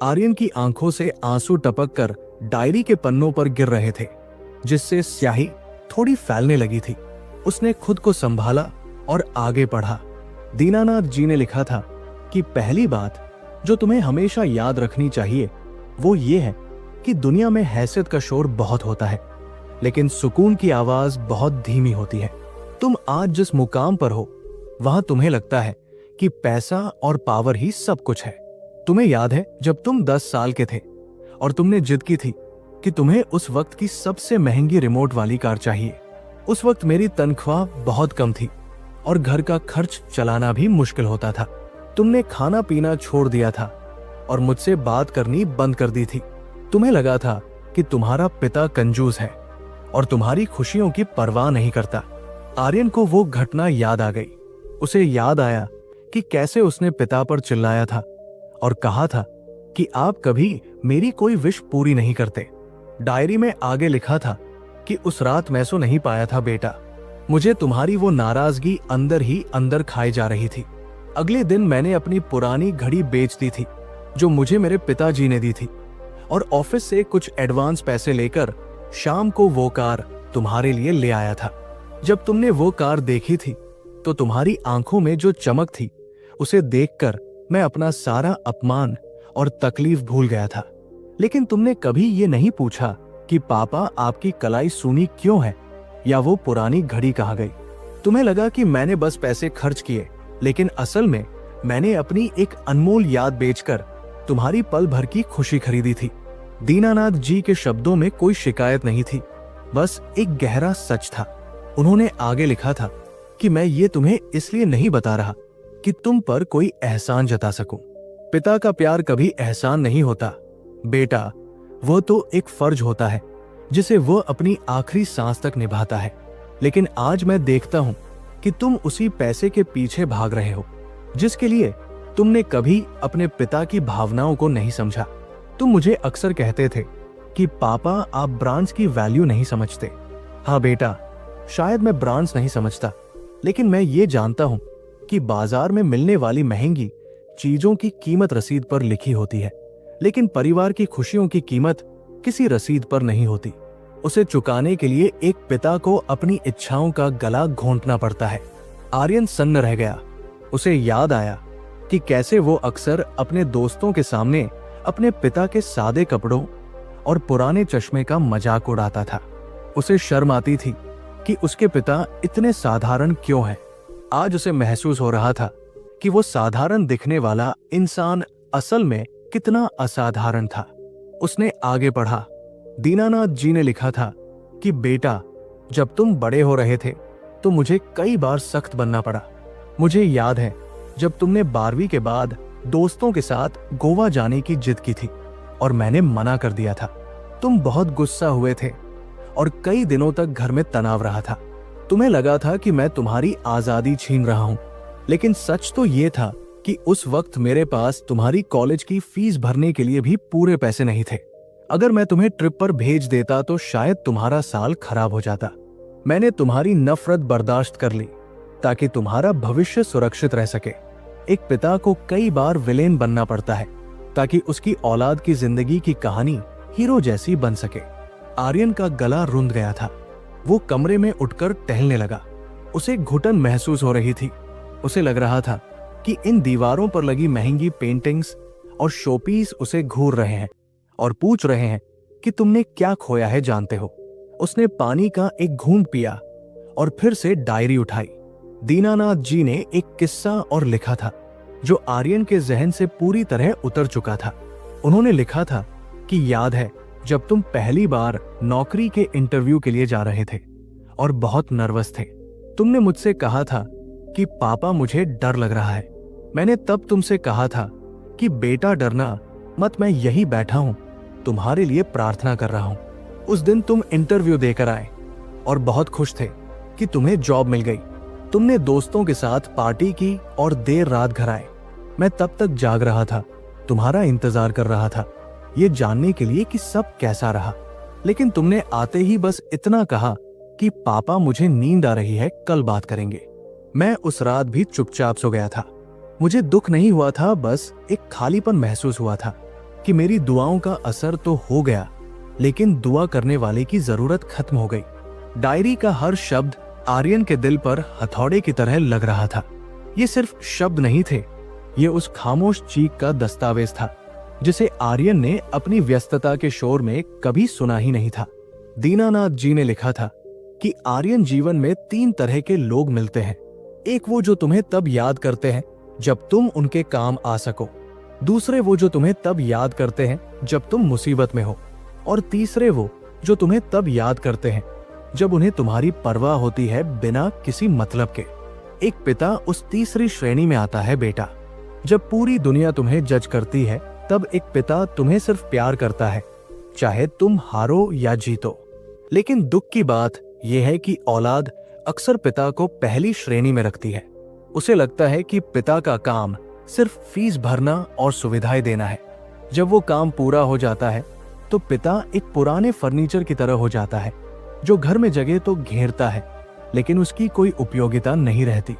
आर्यन की आंखों से आंसू टपक कर डायरी के पन्नों पर गिर रहे थे, जिससे स्याही थोड़ी फैलने लगी थी। उसने खुद को संभाला और आगे पढ़ा। दीनानाथ जी ने लिखा था कि पहली बात जो तुम्हें हमेशा याद रखनी चाहिए वो ये है कि दुनिया में हैसियत का शोर बहुत होता है, लेकिन सुकून की आवाज बहुत धीमी होती है। तुम आज जिस मुकाम पर हो वहां तुम्हें लगता है कि पैसा और पावर ही सब कुछ है। तुम्हें याद है जब तुम 10 साल के थे और तुमने जिद की थी कि तुम्हें उस वक्त की सबसे महंगी रिमोट वाली कार चाहिए। उस वक्त मेरी तनख्वाह बहुत कम थी और घर का खर्च चलाना भी मुश्किल होता था। तुमने खाना पीना छोड़ दिया था और मुझसे बात करनी बंद कर दी थी। तुम्हें लगा था कि तुम्हारा पिता कंजूस है और तुम्हारी खुशियों की परवाह नहीं करता। आर्यन को वो घटना याद आ गई। उसे याद आया कि कैसे उसने पिता पर चिल्लाया था और कहा था कि आप कभी मेरी कोई विश पूरी नहीं करते। डायरी में आगे लिखा था कि उस रात मैं सो नहीं पाया था बेटा। मुझे तुम्हारी वो नाराजगी अंदर ही अंदर खाई जा रही थी। अगले दिन मैंने अपनी पुरानी घड़ी बेच दी थी जो मुझे मेरे पिताजी ने दी थी, और ऑफिस से कुछ एडवांस पैसे लेकर शाम को वो कार तुम्हारे लिए ले आया था। जब तुमने वो कार देखी थी तो तुम्हारी आंखों में जो चमक थी उसे देखकर मैं अपना सारा अपमान और तकलीफ भूल गया था। लेकिन तुमने कभी ये नहीं पूछा कि पापा आपकी कलाई सूनी क्यों है या वो पुरानी घड़ी कहाँ गई। तुम्हें लगा कि मैंने बस पैसे खर्च किए, लेकिन असल में मैंने अपनी एक अनमोल याद बेचकर तुम्हारी पल भर की खुशी खरीदी थी। दीनानाथ जी के शब्दों में कोई शिकायत नहीं थी, बस एक गहरा सच था। उन्होंने आगे लिखा था कि मैं ये तुम्हें इसलिए नहीं बता रहा कि तुम पर कोई एहसान जता सकूं। पिता का प्यार कभी एहसान नहीं होता बेटा, वो तो एक फर्ज होता है जिसे वो अपनी आखिरी सांस तक निभाता है। लेकिन आज मैं देखता हूं कि तुम उसी पैसे के पीछे भाग रहे हो जिसके लिए तुमने कभी अपने पिता की भावनाओं को नहीं समझा। तुम मुझे अक्सर कहते थे कि पापा आप ब्रांड्स की वैल्यू नहीं समझते। हाँ बेटा, शायद मैं ब्रांड्स नहीं समझता, लेकिन मैं ये जानता हूं कि बाजार में मिलने वाली महंगी चीजों की कीमत रसीद पर लिखी होती है, लेकिन परिवार की खुशियों की कीमत किसी रसीद पर नहीं होती। उसे चुकाने के लिए एक पिता को अपनी इच्छाओं का गला घोंटना पड़ता है। आर्यन सन्न रह गया। उसे याद आया कि कैसे वो अक्सर अपने दोस्तों के सामने अपने पिता के सादे कपड़ों और पुराने चश्मे का मजाक उड़ाता था। उसे शर्म आती थी कि उसके पिता इतने साधारण क्यों हैं। आज उसे महसूस हो रहा था कि वो साधारण दिखने वाला इंसान असल में कितना असाधारण था। उसने आगे पढ़ा। दीनानाथ जी ने लिखा था कि बेटा, जब तुम बड़े हो रहे थे तो मुझे कई बार सख्त बनना पड़ा। मुझे याद है जब तुमने 12वीं के बाद दोस्तों के साथ गोवा जाने की जिद की थी और मैंने मना कर दिया था। तुम बहुत गुस्सा हुए थे और कई दिनों तक घर में तनाव रहा था। तुम्हें लगा था कि मैं तुम्हारी आजादी छीन रहा हूं, लेकिन सच तो ये था कि उस वक्त मेरे पास तुम्हारी कॉलेज की फीस भरने के लिए भी पूरे पैसे नहीं थे। अगर मैं तुम्हें ट्रिप पर भेज देता तो शायद तुम्हारा साल खराब हो जाता। मैंने तुम्हारी नफरत बर्दाश्त कर ली ताकि तुम्हारा भविष्य सुरक्षित रह सके। एक पिता को कई बार विलेन बनना पड़ता है ताकि उसकी औलाद की जिंदगी की कहानी हीरो जैसी बन सके। आर्यन का गला रुंध गया था। वो कमरे में उठकर टहलने लगा। उसे घुटन महसूस हो रही थी। उसे लग रहा था कि इन दीवारों पर लगी महंगी पेंटिंग्स और शोपीस उसे घूर रहे हैं और पूछ रहे हैं कि तुमने क्या खोया है जानते हो। उसने पानी का एक घूंट पिया और फिर से डायरी उठाई। दीनानाथ जी ने एक किस्सा और लिखा था जो आर्यन के जहन से पूरी तरह उतर चुका था। उन्होंने लिखा था कि याद है जब तुम पहली बार नौकरी के इंटरव्यू के लिए जा रहे थे और बहुत नर्वस थे। तुमने मुझसे कहा था कि पापा मुझे डर लग रहा है। मैंने तब तुमसे कहा था कि बेटा डरना मत, मैं यही बैठा हूं तुम्हारे लिए प्रार्थना कर रहा हूं। उस दिन तुम इंटरव्यू देकर आए और बहुत खुश थे कि तुम्हें जॉब मिल गई। तुमने दोस्तों के साथ पार्टी की और देर रात घर आए। मैं तब तक जाग रहा था, तुम्हारा इंतजार कर रहा था ये जानने के लिए कि सब कैसा रहा। लेकिन तुमने आते ही बस इतना कहा कि पापा मुझे नींद आ रही है, कल बात करेंगे। मैं उस रात भी चुपचाप सो गया था। मुझे दुख नहीं हुआ था, बस एक खालीपन महसूस हुआ था कि मेरी दुआओं का असर तो हो गया, लेकिन दुआ करने वाले की जरूरत खत्म हो गई। डायरी का हर शब्द आर्यन के दिल पर हथौड़े की तरह लग रहा था। ये सिर्फ शब्द नहीं थे, ये उस खामोश चीख का दस्तावेज था जिसे आर्यन ने अपनी व्यस्तता के शोर में कभी सुना ही नहीं था। दीनानाथ जी ने लिखा था कि आर्यन जीवन में 3 तरह के लोग मिलते हैं। एक वो जो तुम्हें तब याद करते हैं जब तुम उनके काम आ सको, दूसरे वो जो तुम्हें तब याद करते हैं जब तुम मुसीबत में हो, और तीसरे वो जो तुम्हें तब याद करते हैं जब उन्हें तुम्हारी परवाह होती है बिना किसी मतलब के। एक पिता उस तीसरी श्रेणी में आता है बेटा। जब पूरी दुनिया तुम्हें जज करती है तब एक पिता तुम्हें सिर्फ प्यार करता है, चाहे तुम हारो या जीतो। लेकिन दुख की बात यह है कि औलाद अक्सर पिता को पहली श्रेणी में रखती है। उसे लगता है कि पिता का काम सिर्फ फीस भरना और सुविधाएं देना है। जब वो काम पूरा हो जाता है तो पिता एक पुराने फर्नीचर की तरह हो जाता है, जो घर में जगह तो घेरता है लेकिन उसकी कोई उपयोगिता नहीं रहती।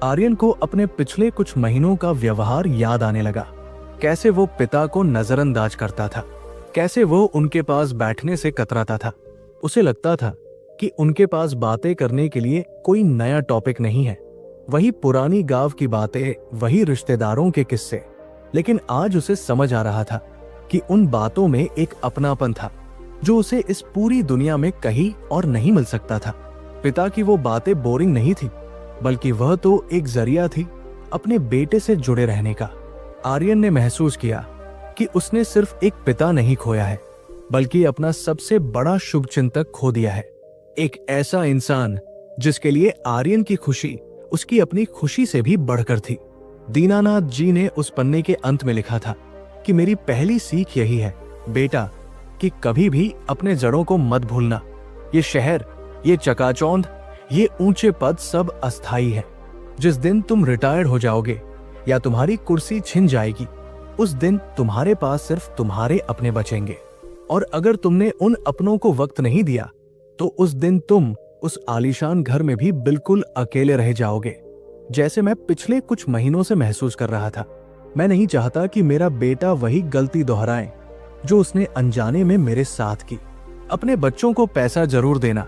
आर्यन को अपने पिछले कुछ महीनों का व्यवहार याद आने लगा। कैसे वो पिता को नजरअंदाज करता था, कैसे वो उनके पास बैठने से कतराता था। उसे लगता था कि उनके पास बातें करने के लिए कोई नया टॉपिक नहीं है, वही पुरानी गांव की बातें, वही रिश्तेदारों के किस्से। लेकिन आज उसे समझ आ रहा था कि उन बातों में एक अपनापन था जो उसे इस पूरी दुनिया में कहीं और नहीं मिल सकता था। पिता की वो बातें बोरिंग नहीं थी, बल्कि वह तो एक जरिया थी अपने बेटे से जुड़े रहने का। आर्यन ने महसूस किया कि उसने सिर्फ एक पिता नहीं खोया है, बल्कि अपना सबसे बड़ा शुभचिंतक खो दिया है। एक ऐसा इंसान जिसके लिए आर्यन की खुशी उसकी अपनी खुशी से भी बढ़कर थी। दीनानाथ जी ने उस पन्ने के अंत में लिखा था कि मेरी पहली सीख यही है बेटा, कि कभी भी अपने जड़ों को मत भूलना। ये शहर, ये चकाचौंध, ये ऊंचे पद सब अस्थाई है। जिस दिन तुम रिटायर्ड हो जाओगे या तुम्हारी कुर्सी छिन जाएगी, उस दिन तुम्हारे पास सिर्फ तुम्हारे अपने बचेंगे। और अगर तुमने उन अपनों को वक्त नहीं दिया तो उस दिन तुम उस आलीशान घर में भी बिल्कुल अकेले रह जाओगे, जैसे मैं पिछले कुछ महीनों से महसूस कर रहा था। मैं नहीं चाहता कि मेरा बेटा वही गलती दोहराए जो उसने अनजाने में मेरे साथ की। अपने बच्चों को पैसा जरूर देना,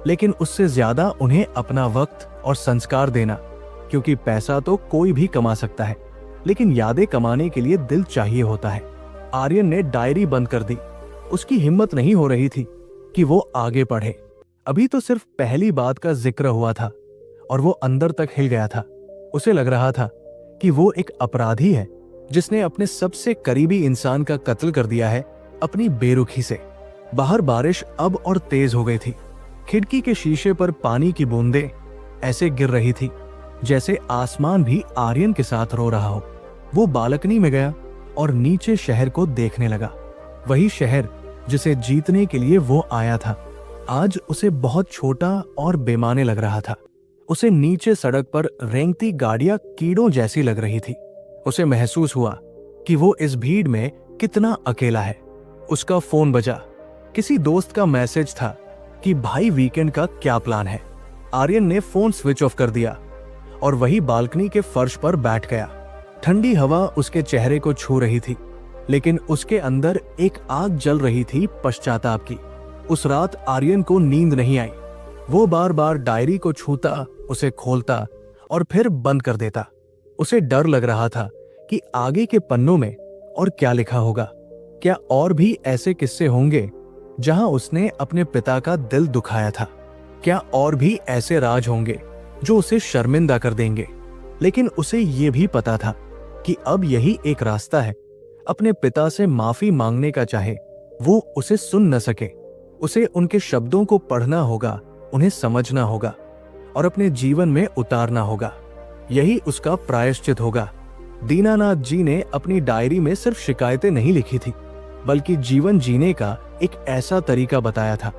लेकिन उससे ज्यादा उन्हें अपना वक्त और संस्कार देना, क्योंकि पैसा तो कोई भी कमा सकता है, लेकिन यादें कमाने के लिए दिल चाहिए होता है। आर्यन ने डायरी बंद कर दी। उसकी हिम्मत नहीं हो रही थी कि वो आगे पढ़े। अभी तो सिर्फ पहली बात का जिक्र हुआ था और वो अंदर तक हिल गया था। उसे लग रहा था कि वो एक अपराधी है जिसने अपने सबसे करीबी इंसान का कत्ल कर दिया है अपनी बेरुखी से। बाहर बारिश अब और तेज हो गई थी। खिड़की के शीशे पर पानी की बूंदें ऐसे गिर रही थी जैसे आसमान भी आर्यन के साथ रो रहा हो। वो बालकनी में गया और नीचे शहर को देखने लगा। वही शहर जिसे जीतने के लिए वो आया था, आज उसे बहुत छोटा और बेमाने लग रहा था। उसे नीचे सड़क पर रेंगती गाड़ियां कीड़ों जैसी लग रही थी। उसे महसूस हुआ कि वो इस भीड़ में कितना अकेला है। उसका फोन बजा। किसी दोस्त का मैसेज था कि भाई वीकेंड का क्या प्लान है। आर्यन ने फोन स्विच ऑफ कर दिया और वही बालकनी के फर्श पर बैठ गया। ठंडी हवा उसके चेहरे को छू रही थी, लेकिन उसके अंदर एक आग जल रही थी पश्चाताप की। उस रात आर्यन को नींद नहीं आई। वो बार बार डायरी को छूता, उसे खोलता और फिर बंद कर देता। उसे डर लग रहा था कि आगे के पन्नों में और क्या लिखा होगा। क्या और भी ऐसे किस्से होंगे जहां उसने अपने पिता का दिल दुखाया था? क्या और भी ऐसे राज होंगे जो उसे शर्मिंदा कर देंगे? लेकिन उसे ये भी पता था कि अब यही एक रास्ता है अपने पिता से माफी मांगने का, चाहे वो उसे सुन न सके। उसे उनके शब्दों को पढ़ना होगा, उन्हें समझना होगा और अपने जीवन में उतारना होगा। यही उसका प्रायश्चित होगा। दीनानाथ जी ने अपनी डायरी में सिर्फ शिकायतें नहीं लिखी थी, बल्कि जीवन जीने का एक ऐसा तरीका बताया था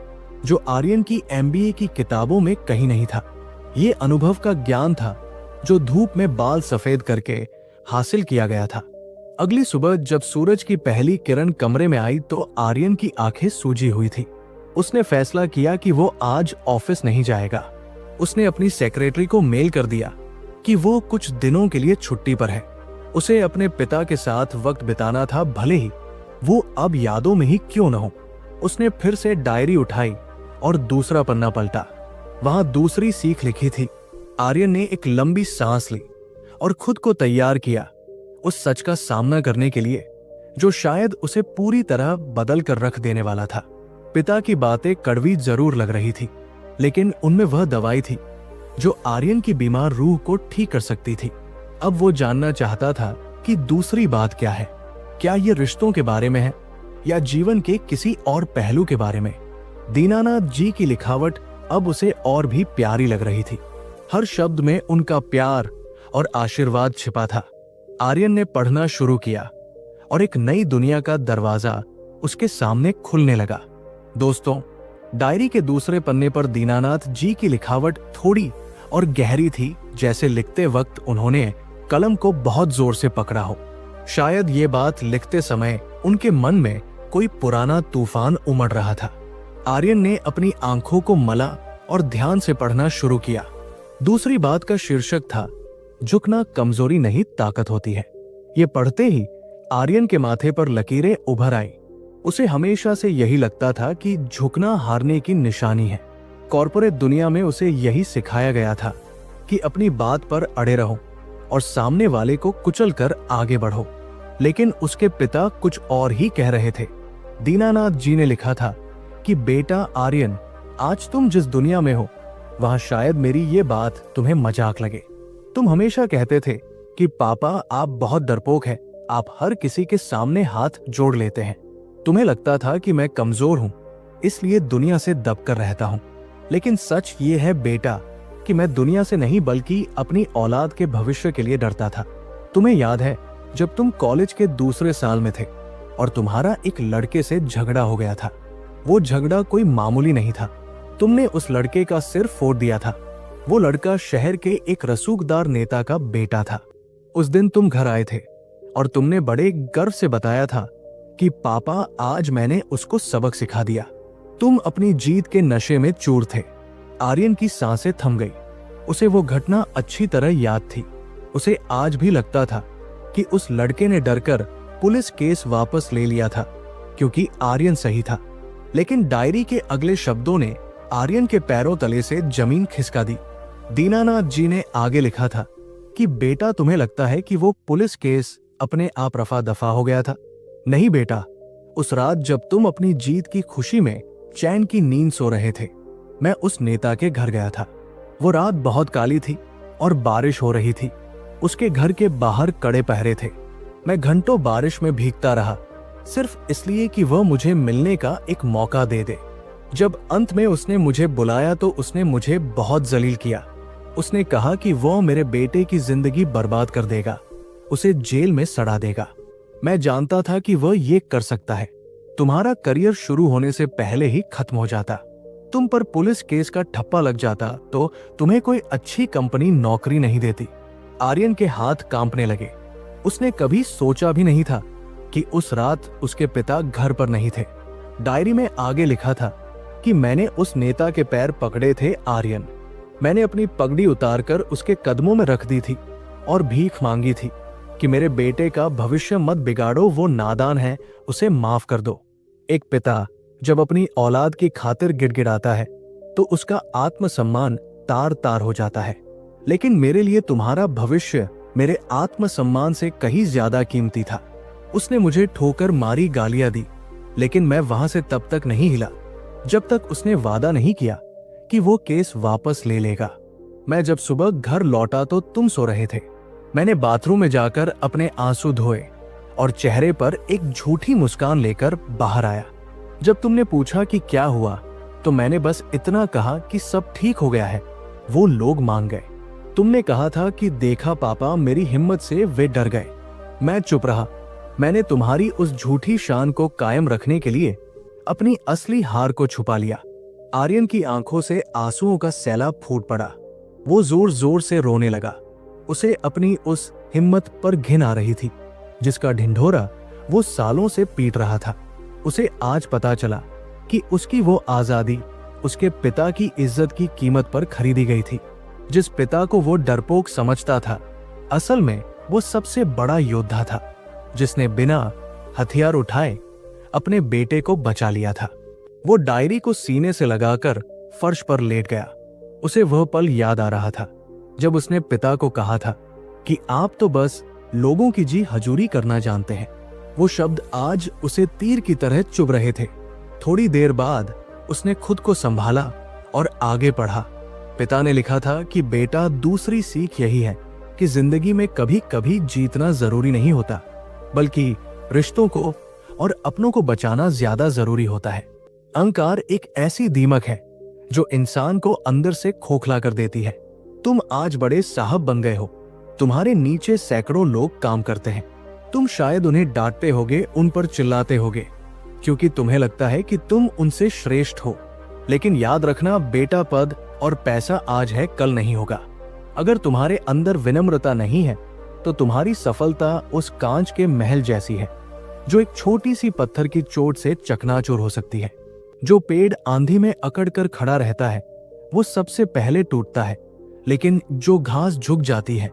जो आर्यन की MBA की किताबों में कहीं नहीं था। ये अनुभव का ज्ञान था जो धूप में बाल सफेद करके हासिल किया गया था। अगली सुबह जब सूरज की पहली किरण कमरे में आई तो आर्यन की आंखें सूजी हुई थी। उसने फैसला किया कि वो आज ऑफिस नहीं जाएगा। उसने अपनी सेक्रेटरी को मेल कर दिया कि वो कुछ दिनों के लिए छुट्टी पर है। उसे अपने पिता के साथ वक्त बिताना था, भले ही वो अब यादों में ही क्यों न हो। उसने फिर से डायरी उठाई और दूसरा पन्ना पलटा। वहां दूसरी सीख लिखी थी। आर्यन ने एक लंबी सांस ली और खुद को तैयार किया उस सच का सामना करने के लिए जो शायद उसे पूरी तरह बदल कर रख देने वाला था। पिता की बातें कड़वी जरूर लग रही थी, लेकिन उनमें वह दवाई थी जो आर्यन की बीमार रूह को ठीक कर सकती थी। अब वो जानना चाहता था कि दूसरी बात क्या है। क्या ये रिश्तों के बारे में है या जीवन के किसी और पहलू के बारे में? दीनानाथ जी की लिखावट अब उसे और भी प्यारी लग रही थी। हर शब्द में उनका प्यार और आशीर्वाद छिपा था। आर्यन ने पढ़ना शुरू किया और एक नई दुनिया का दरवाजा उसके सामने खुलने लगा। दोस्तों, डायरी के दूसरे पन्ने पर दीनानाथ जी की लिखावट थोड़ी और गहरी थी, जैसे लिखते वक्त उन्होंने कलम को बहुत जोर से पकड़ा हो। शायद ये बात लिखते समय उनके मन में कोई पुराना तूफान उमड़ रहा था। आर्यन ने अपनी आंखों को मला और ध्यान से पढ़ना शुरू किया। दूसरी बात का शीर्षक था, झुकना कमजोरी नहीं ताकत होती है। ये पढ़ते ही आर्यन के माथे पर लकीरें उभर आई। उसे हमेशा से यही लगता था कि झुकना हारने की निशानी है। कॉर्पोरेट दुनिया में उसे यही सिखाया गया था कि अपनी बात पर अड़े रहो और सामने वाले को कुचल कर आगे बढ़ो। लेकिन उसके पिता कुछ और ही कह रहे थे। दीनानाथ जी ने लिखा था कि बेटा आर्यन, आज तुम जिस दुनिया में हो वहां शायद मेरी ये बात तुम्हें मजाक लगे। तुम हमेशा कहते थे कि पापा आप बहुत डरपोक हैं, आप हर किसी के सामने हाथ जोड़ लेते हैं। तुम्हें लगता था कि मैं कमजोर हूं, इसलिए दुनिया से दबकर रहता हूं। लेकिन सच ये है बेटा कि मैं दुनिया से नहीं बल्कि अपनी औलाद के भविष्य के लिए डरता था। तुम्हें याद है जब तुम कॉलेज के दूसरे साल में थे और तुम्हारा एक लड़के से झगड़ा हो गया था। वो झगड़ा कोई मामूली नहीं था। तुमने उस लड़के का सिर फोड़ दिया था। वो लड़का शहर के एक रसूखदार नेता का बेटा था। उस दिन तुम घर आए थे और तुमने बड़े गर्व से बताया था कि पापा आज मैंने उसको सबक सिखा दिया। तुम अपनी जीत के नशे में चूर थे। आर्यन की सांसें थम गई। उसे वो घटना अच्छी तरह याद थी। उसे आज भी लगता था कि उस लड़के ने डरकर पुलिस केस वापस ले लिया था क्योंकि आर्यन सही था। लेकिन डायरी के अगले शब्दों ने आर्यन के पैरों तले से जमीन खिसका दी। दीनानाथ जी ने आगे लिखा था कि बेटा तुम्हें लगता है कि वो पुलिस केस अपने आप रफा दफा हो गया था। नहीं बेटा, उस रात जब तुम अपनी जीत की खुशी में चैन की नींद सो रहे थे, मैं उस नेता के घर गया था। वो रात बहुत काली थी और बारिश हो रही थी। उसके घर के बाहर कड़े पहरे थे। मैं घंटों बारिश में भीगता रहा सिर्फ इसलिए कि वह मुझे मिलने का एक मौका दे दे। जब अंत में उसने मुझे बुलाया तो उसने मुझे बहुत जलील किया। उसने कहा कि वह मेरे बेटे की जिंदगी बर्बाद कर देगा, उसे जेल में सड़ा देगा। मैं जानता था कि वह ये कर सकता है। तुम्हारा करियर शुरू होने से पहले ही खत्म हो जाता। तुम पर पुलिस केस का ठप्पा लग जाता तो तुम्हें कोई अच्छी कंपनी नौकरी नहीं देती। आर्यन के हाथ कांपने लगे। उसने कभी सोचा भी नहीं था कि उस रात उसके पिता घर पर नहीं थे। डायरी में आगे लिखा था कि मैंने उस नेता के पैर पकड़े थे आर्यन। मैंने अपनी पगड़ी उतारकर उसके कदमों में रख दी थी और भीख मांगी थी कि मेरे बेटे का भविष्य मत बिगाड़ो, वो नादान है, उसे माफ कर दो। एक पिता जब अपनी औलाद की खातिर गिड़गिड़ाता है तो उसका आत्मसम्मान तार तार हो जाता है। लेकिन मेरे लिए तुम्हारा भविष्य मेरे आत्मसम्मान से कहीं ज्यादा कीमती था। उसने मुझे ठोकर मारी गालियां दी, लेकिन मैं वहां से तब तक नहीं हिला जब तक उसने वादा नहीं किया कि वो केस वापस ले लेगा। मैं जब सुबह घर लौटा तो तुम सो रहे थे। मैंने बाथरूम में जाकर अपने आंसू धोए और चेहरे पर एक झूठी मुस्कान लेकर बाहर आया। जब तुमने पूछा कि क्या हुआ तो मैंने बस इतना कहा कि सब ठीक हो गया है। वो लोग मान गए। तुमने कहा था कि देखा पापा, मेरी हिम्मत से वे डर गए। मैं चुप रहा। मैंने तुम्हारी उस झूठी शान को कायम रखने के लिए अपनी असली हार को छुपा लिया। आर्यन की आंखों से आंसुओं का सैलाब फूट पड़ा। वो जोर जोर से रोने लगा। उसे अपनी उस हिम्मत पर घिन आ रही थी जिसका ढिंढोरा वो सालों से पीट रहा था। उसे आज पता चला कि उसकी वो आजादी उसके पिता की इज्जत की कीमत पर खरीदी गई थी। जिस पिता को वो डरपोक समझता था, असल में वो सबसे बड़ा योद्धा था जिसने बिना हथियार उठाए अपने बेटे को बचा लिया था। वो डायरी को सीने से लगाकर फर्श पर लेट गया। उसे वह पल याद आ रहा था जब उसने पिता को कहा था कि आप तो बस लोगों की जी हजूरी करना जानते हैं। वो शब्द आज उसे तीर की तरह चुभ रहे थे। थोड़ी देर बाद उसने खुद को संभाला और आगे पढ़ा। पिता ने लिखा था कि बेटा, दूसरी सीख यही है कि जिंदगी में कभी कभी जीतना जरूरी नहीं होता, बल्कि रिश्तों को और अपनों को बचाना ज्यादा जरूरी होता है। अहंकार एक ऐसी दीमक है जो इंसान को अंदर से खोखला कर देती है। तुम आज बड़े साहब बन गए हो। तुम्हारे नीचे सैकड़ों लोग काम करते हैं। तुम शायद उन्हें डांटते होगे, उन पर चिल्लाते होगे, क्योंकि तुम्हें लगता है कि तुम उनसे श्रेष्ठ हो। लेकिन याद रखना बेटा, पद और पैसा आज है, कल नहीं होगा। अगर तुम्हारे अंदर विनम्रता नहीं है तो तुम्हारी सफलता उस कांच के महल जैसी है जो एक छोटी सी पत्थर की चोट से चकनाचूर हो सकती है। जो पेड़ आंधी में अकड़कर खड़ा रहता है वो सबसे पहले टूटता है, लेकिन जो घास झुक जाती है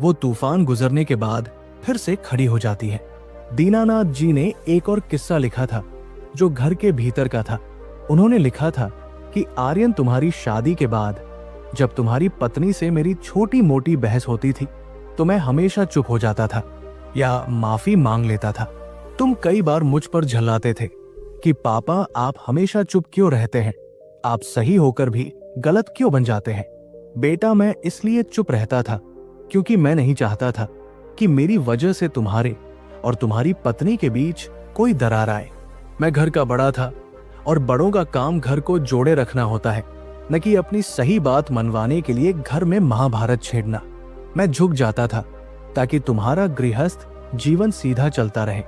वो तूफान गुजरने के बाद फिर से खड़ी हो जाती है। दीनानाथ जी ने एक और किस्सा लिखा था जो घर के भीतर का था। उन्होंने लिखा था कि आर्यन, तुम्हारी शादी के बाद जब तुम्हारी पत्नी से मेरी छोटी मोटी बहस होती थी तो मैं हमेशा चुप हो जाता था या माफी मांग लेता था। तुम कई बार मुझ पर झल्लाते थे कि पापा, आप हमेशा चुप क्यों रहते हैं, आप सही होकर भी गलत क्यों बन जाते हैं। बेटा, मैं इसलिए चुप रहता था क्योंकि मैं नहीं चाहता था कि मेरी वजह से तुम्हारे और तुम्हारी पत्नी के बीच कोई दरार आए। मैं घर का बड़ा था और बड़ों का काम घर को जोड़े रखना होता है, न कि अपनी सही बात मनवाने के लिए घर में महाभारत छेड़ना। मैं झुक जाता था ताकि तुम्हारा गृहस्थ जीवन सीधा चलता रहे।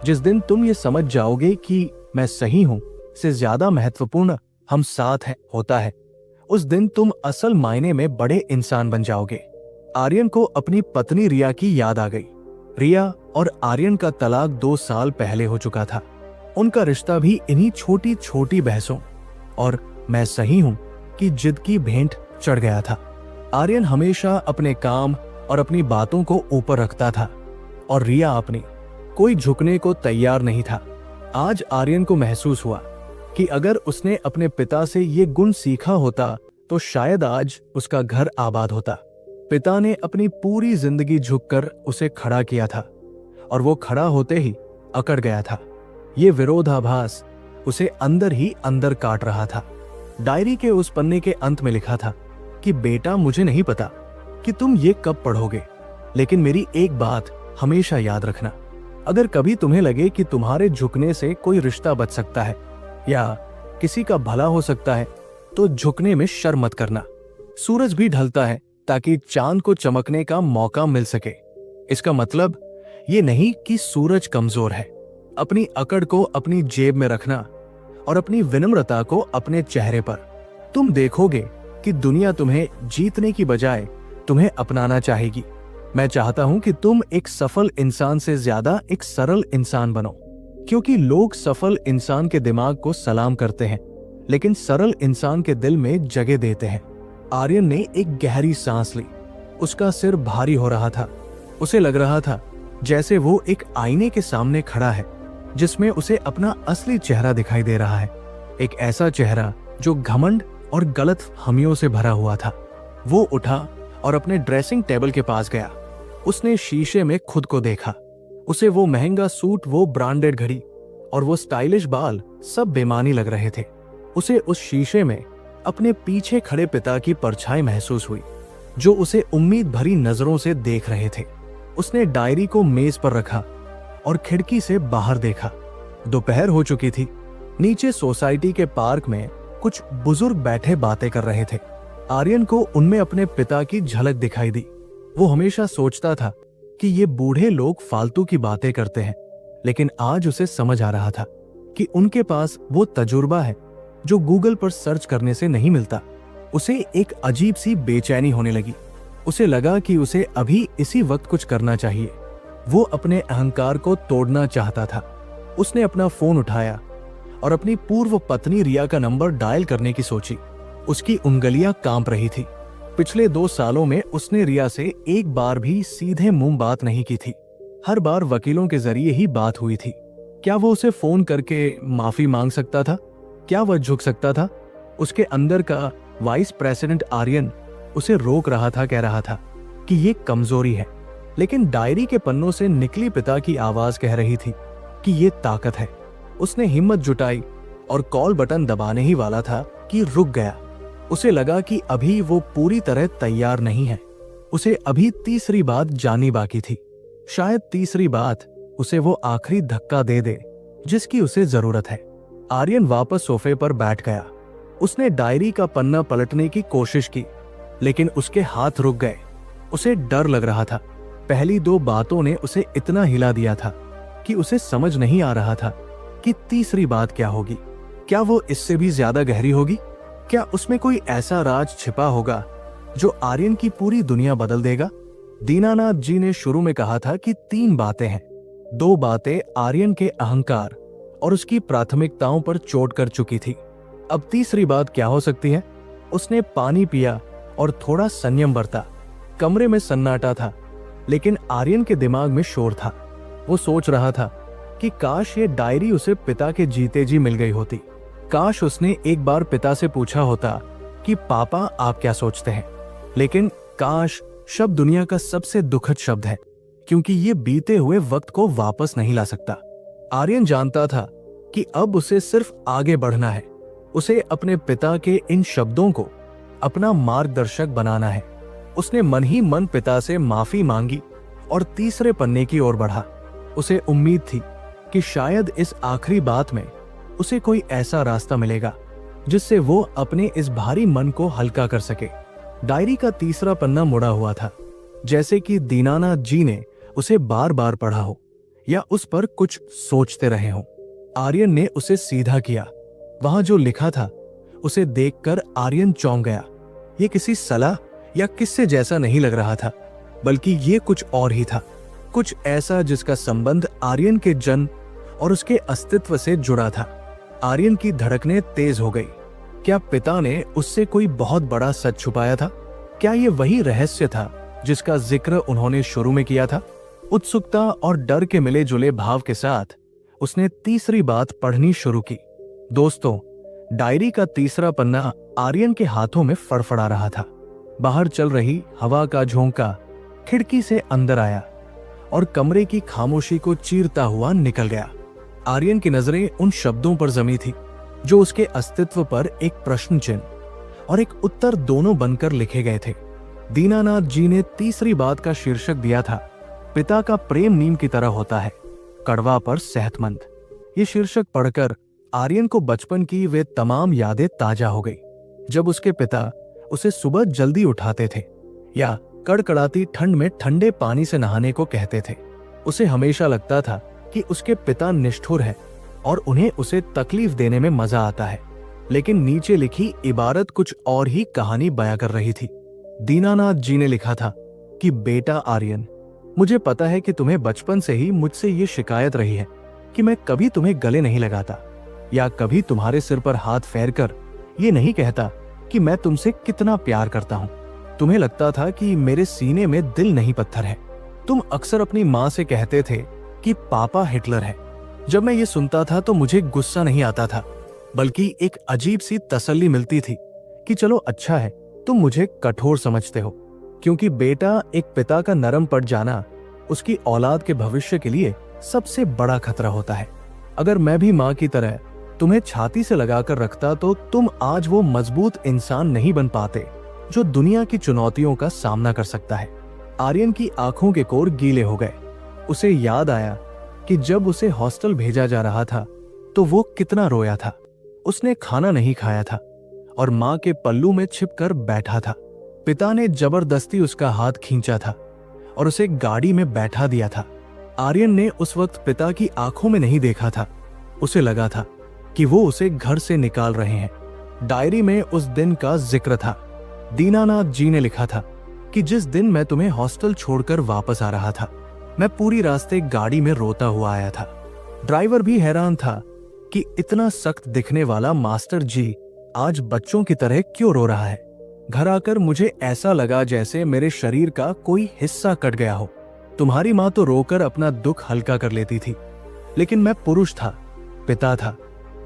जिस दिन तुम ये समझ जाओगे कि मैं सही हूं से ज्यादा महत्वपूर्ण हम साथ हैं होता है, उस दिन तुम असल मायने में बड़े इंसान बन जाओगे। आर्यन को अपनी पत्नी रिया की याद आ गई। रिया और आर्यन का तलाक 2 साल पहले हो चुका था। उनका रिश्ता भी इन्हीं छोटी छोटी बहसों और मैं सही हूं कि जिद की भेंट चढ़ गया था। आर्यन हमेशा अपने काम और अपनी बातों को ऊपर रखता था और रिया अपनी कोई झुकने को तैयार नहीं था। आज आर्यन को महसूस हुआ कि अगर उसने अपने पिता से ये गुण सीखा होता तो शायद आज उसका घर आबाद होता। पिता ने अपनी पूरी जिंदगी झुककर उसे खड़ा किया था और वो खड़ा होते ही अकड़ गया था। ये विरोधाभास उसे अंदर ही अंदर काट रहा था। डायरी के उस पन्ने के अंत में लिखा था कि बेटा, मुझे नहीं पता कि तुम ये कब पढ़ोगे, लेकिन मेरी एक बात हमेशा याद रखना। अगर कभी तुम्हें लगे कि तुम्हारे झुकने से कोई रिश्ता बच सकता है या किसी का भला हो सकता है तो झुकने में शर्म मत करना। सूरज भी ढलता है ताकि चांद को चमकने का मौका मिल सके। इसका मतलब ये नहीं कि सूरज कमजोर है। अपनी अकड़ को अपनी जेब में रखना और अपनी विनम्रता को अपने चेहरे पर। तुम देखोगे कि दुनिया तुम्हें जीतने की बजाय तुम्हें अपनाना चाहेगी। मैं चाहता हूं कि तुम एक सफल इंसान से ज्यादा एक सरल इंसान बनो, क्योंकि लोग सफल इंसान के दिमाग को सलाम करते हैं लेकिन सरल इंसान के दिल में जगह देते हैं। आर्यन ने एक गहरी सांस ली। उसका सिर भारी हो रहा था। उसे लग रहा था जैसे वो एक आईने के सामने खड़ा है जिसमें उसे अपना असली चेहरा दिखाई दे रहा है। एक ऐसा चेहरा जो घमंड और गलत हमियों से भरा हुआ था। वो उठा और अपने ड्रेसिंग टेबल के पास गया। उसने शीशे में खुद को देखा। उसे वो महंगा सूट, वो ब्रांडेड घड़ी और वो स्टाइलिश बाल सब बेमानी लग रहे थे। उसे उस शीशे में अपने पीछे खड़े पिता की परछाई महसूस हुई जो उसे उम्मीद भरी नजरों से देख रहे थे। उसने डायरी को मेज पर रखा और खिड़की से बाहर देखा। दोपहर हो चुकी थी। नीचे सोसाइटी के पार्क में कुछ बुजुर्ग बैठे बातें कर रहे थे। आर्यन को उनमें अपने पिता की झलक दिखाई दी। वो हमेशा सोचता था कि ये बूढ़े लोग फालतू की बातें करते हैं, लेकिन आज उसे समझ आ रहा था कि उनके पास वो तजुर्बा है जो गूगल पर सर्च करने से नहीं मिलता। उसे एक अजीब सी बेचैनी होने लगी। उसे लगा कि उसे अभी इसी वक्त कुछ करना चाहिए। वो अपने अहंकार को तोड़ना चाहता था। उसने अपना फोन उठाया और अपनी पूर्व पत्नी रिया का नंबर डायल करने की सोची। उसकी उंगलियां कांप रही थी। पिछले 2 सालों में उसने रिया से एक बार भी सीधे मुंह बात नहीं की थी। हर बार वकीलों के जरिए ही बात हुई थी। क्या वो उसे फोन करके माफी मांग सकता था? क्या वह झुक सकता था? उसके अंदर का वाइस प्रेसिडेंट आर्यन उसे रोक रहा था, कह रहा था कि ये कमजोरी है, लेकिन डायरी के पन्नों से निकली पिता की आवाज कह रही थी कि ये ताकत है। उसने हिम्मत जुटाई और कॉल बटन दबाने ही वाला था कि रुक गया। उसे लगा कि अभी वो पूरी तरह तैयार नहीं है। उसे अभी तीसरी बात जाननी बाकी थी। शायद तीसरी बात उसे वो आखिरी धक्का दे दे जिसकी उसे जरूरत है। आर्यन वापस सोफे पर बैठ गया। उसने डायरी का पन्ना पलटने की कोशिश की, लेकिन उसके हाथ रुक गए। उसे डर लग रहा था। पहली 2 बातों ने उसे इतना हिला दिया था कि उसे समझ नहीं आ रहा था कि तीसरी बात क्या होगी। क्या वो इससे भी ज्यादा गहरी होगी? क्या उसमें कोई ऐसा राज छिपा होगा जो आर्यन की पूरी दुनिया बदल देगा? दीनानाथ जी ने शुरू में कहा था कि 3 बातें हैं। 2 बातें आर्यन के अहंकार और उसकी प्राथमिकताओं पर चोट कर चुकी थी। अब तीसरी बात क्या हो सकती है? उसने पानी पिया और थोड़ा संयम बरता। कमरे में सन्नाटा था, लेकिन आर्यन के दिमाग में शोर था। वो सोच रहा था कि काश ये डायरी उसे पिता के जीते जी मिल गई होती। काश उसने एक बार पिता से पूछा होता कि पापा आप क्या सोचते हैं। लेकिन काश शब्द दुनिया का सबसे दुखद शब्द है, क्योंकि ये बीते हुए वक्त को वापस नहीं ला सकता। आर्यन जानता था कि अब उसे सिर्फ आगे बढ़ना है। उसे अपने पिता के इन शब्दों को अपना मार्गदर्शक बनाना है। उसने मन ही मन पिता से माफी मांगी और तीसरे पन्ने की ओर बढ़ा। उसे उम्मीद थी कि शायद इस आखिरी बात में उसे कोई ऐसा रास्ता मिलेगा जिससे वो अपने इस भारी मन को हल्का कर सके। डायरी का तीसरा पन्ना मुड़ा हुआ था, जैसे कि दीनानाथ जी ने उसे बार बार पढ़ा हो या उस पर कुछ सोचते रहे हों। आर्यन ने उसे सीधा किया। वहां जो लिखा था उसे देखकर आर्यन चौंक गया। ये किसी सलाह या किस्से जैसा नहीं लग रहा था, बल्कि ये कुछ और ही था। कुछ ऐसा जिसका संबंध आर्यन के जन्म और उसके अस्तित्व से जुड़ा था। आर्यन की धड़कनें तेज हो गई। क्या पिता ने उससे कोई बहुत बड़ा सच छुपाया था? क्या ये वही रहस्य था जिसका जिक्र उन्होंने शुरू में किया था? उत्सुकता और डर के मिले जुले भाव के साथ उसने तीसरी बात पढ़नी शुरू की। दोस्तों, डायरी का तीसरा पन्ना आर्यन के हाथों में फड़फड़ा रहा था। बाहर चल रही हवा का झोंका खिड़की से अंदर आया और कमरे की खामोशी को चीरता हुआ निकल गया। आर्यन की नजरें उन शब्दों पर जमी थी जो उसके अस्तित्व पर एक प्रश्न चिन्ह और एक उत्तर दोनों बनकर लिखे गए थे। दीनानाथ जी ने तीसरी बात का शीर्षक दिया था, पिता का प्रेम नीम की तरह होता है, कड़वा पर सेहतमंद। ये शीर्षक पढ़कर आर्यन को बचपन की वे तमाम यादें ताजा हो गई, जब उसके पिता उसे सुबह जल्दी उठाते थे या कड़कड़ाती ठंड में ठंडे पानी से नहाने को कहते थे। उसे हमेशा लगता था कि उसके पिता निष्ठुर है और उन्हें उसे तकलीफ देने में मजा आता है, लेकिन नीचे लिखी इबारत कुछ और ही कहानी बयां कर रही थी। दीनानाथ जी ने लिखा था कि बेटा आर्यन, मुझे पता है कि तुम्हें बचपन से ही मुझसे ये शिकायत रही है कि मैं कभी तुम्हें गले नहीं लगाता या कभी तुम्हारे सिर पर हाथ फेरकर ये नहीं कहता कि मैं तुमसे कितना प्यार करता हूँ। तुम्हें लगता था कि मेरे सीने में दिल नहीं पत्थर है। तुम अक्सर अपनी माँ से कहते थे कि पापा हिटलर है। जब मैं ये सुनता था तो मुझे गुस्सा नहीं आता था, बल्कि एक अजीब सी तसल्ली मिलती थी कि चलो अच्छा है, तुम मुझे कठोर समझते हो, क्योंकि बेटा एक पिता का नरम पड़ जाना उसकी औलाद के भविष्य के लिए सबसे बड़ा खतरा होता है। अगर मैं भी माँ की तरह तुम्हें छाती से लगाकर रखता तो तुम आज वो मजबूत इंसान नहीं बन पाते जो दुनिया की चुनौतियों का सामना कर सकता है। आर्यन की आंखों के कोर गीले हो गए। उसे याद आया कि जब उसे हॉस्टल भेजा जा रहा था तो वो कितना रोया था। उसने खाना नहीं खाया था और माँ के पल्लू में छिपकर बैठा था। पिता ने जबरदस्ती उसका हाथ खींचा था और उसे गाड़ी में बैठा दिया था। आर्यन ने उस वक्त पिता की आंखों में नहीं देखा था। उसे लगा था कि वो उसे घर से निकाल रहे हैं। डायरी में उस दिन का जिक्र था। दीनानाथ जी ने लिखा था कि जिस दिन मैं तुम्हें हॉस्टल छोड़कर वापस आ रहा था, मैं पूरी रास्ते गाड़ी में रोता हुआ आया था। ड्राइवर भी हैरान था कि इतना सख्त दिखने वाला मास्टर जी आज बच्चों की तरह क्यों रो रहा है। घर आकर मुझे ऐसा लगा जैसे मेरे शरीर का कोई हिस्सा कट गया हो। तुम्हारी माँ तो रोकर अपना दुख हल्का कर लेती थी, लेकिन मैं पुरुष था, पिता था।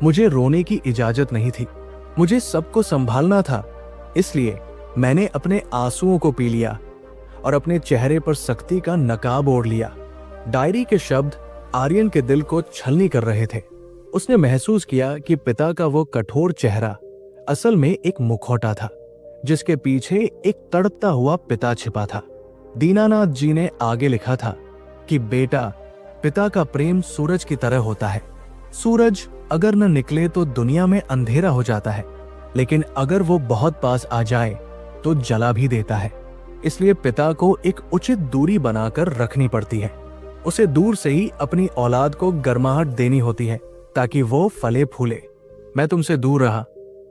मुझे रोने की इजाजत नहीं थी। मुझे सबको संभालना था। इसलिए मैंने अपने आंसुओं को पी लिया और अपने चेहरे पर सख्ती का नकाब ओढ़ लिया। डायरी के शब्द आर्यन के दिल को छलनी कर रहे थे। उसने महसूस किया कि पिता का वो कठोर चेहरा असल में एक मुखौटा था, जिसके पीछे एक तड़पता हुआ पिता छिपा था। दीनानाथ जी ने आगे लिखा था कि बेटा, पिता का प्रेम सूरज की तरह होता है। सूरज अगर न निकले तो दुनिया में अंधेरा हो जाता है, लेकिन अगर वो बहुत पास आ जाए तो जला भी देता है। इसलिए पिता को एक उचित दूरी बनाकर रखनी पड़ती है। उसे दूर से ही अपनी औलाद को गर्माहट देनी होती है ताकि वो फले फूले। मैं तुमसे दूर रहा,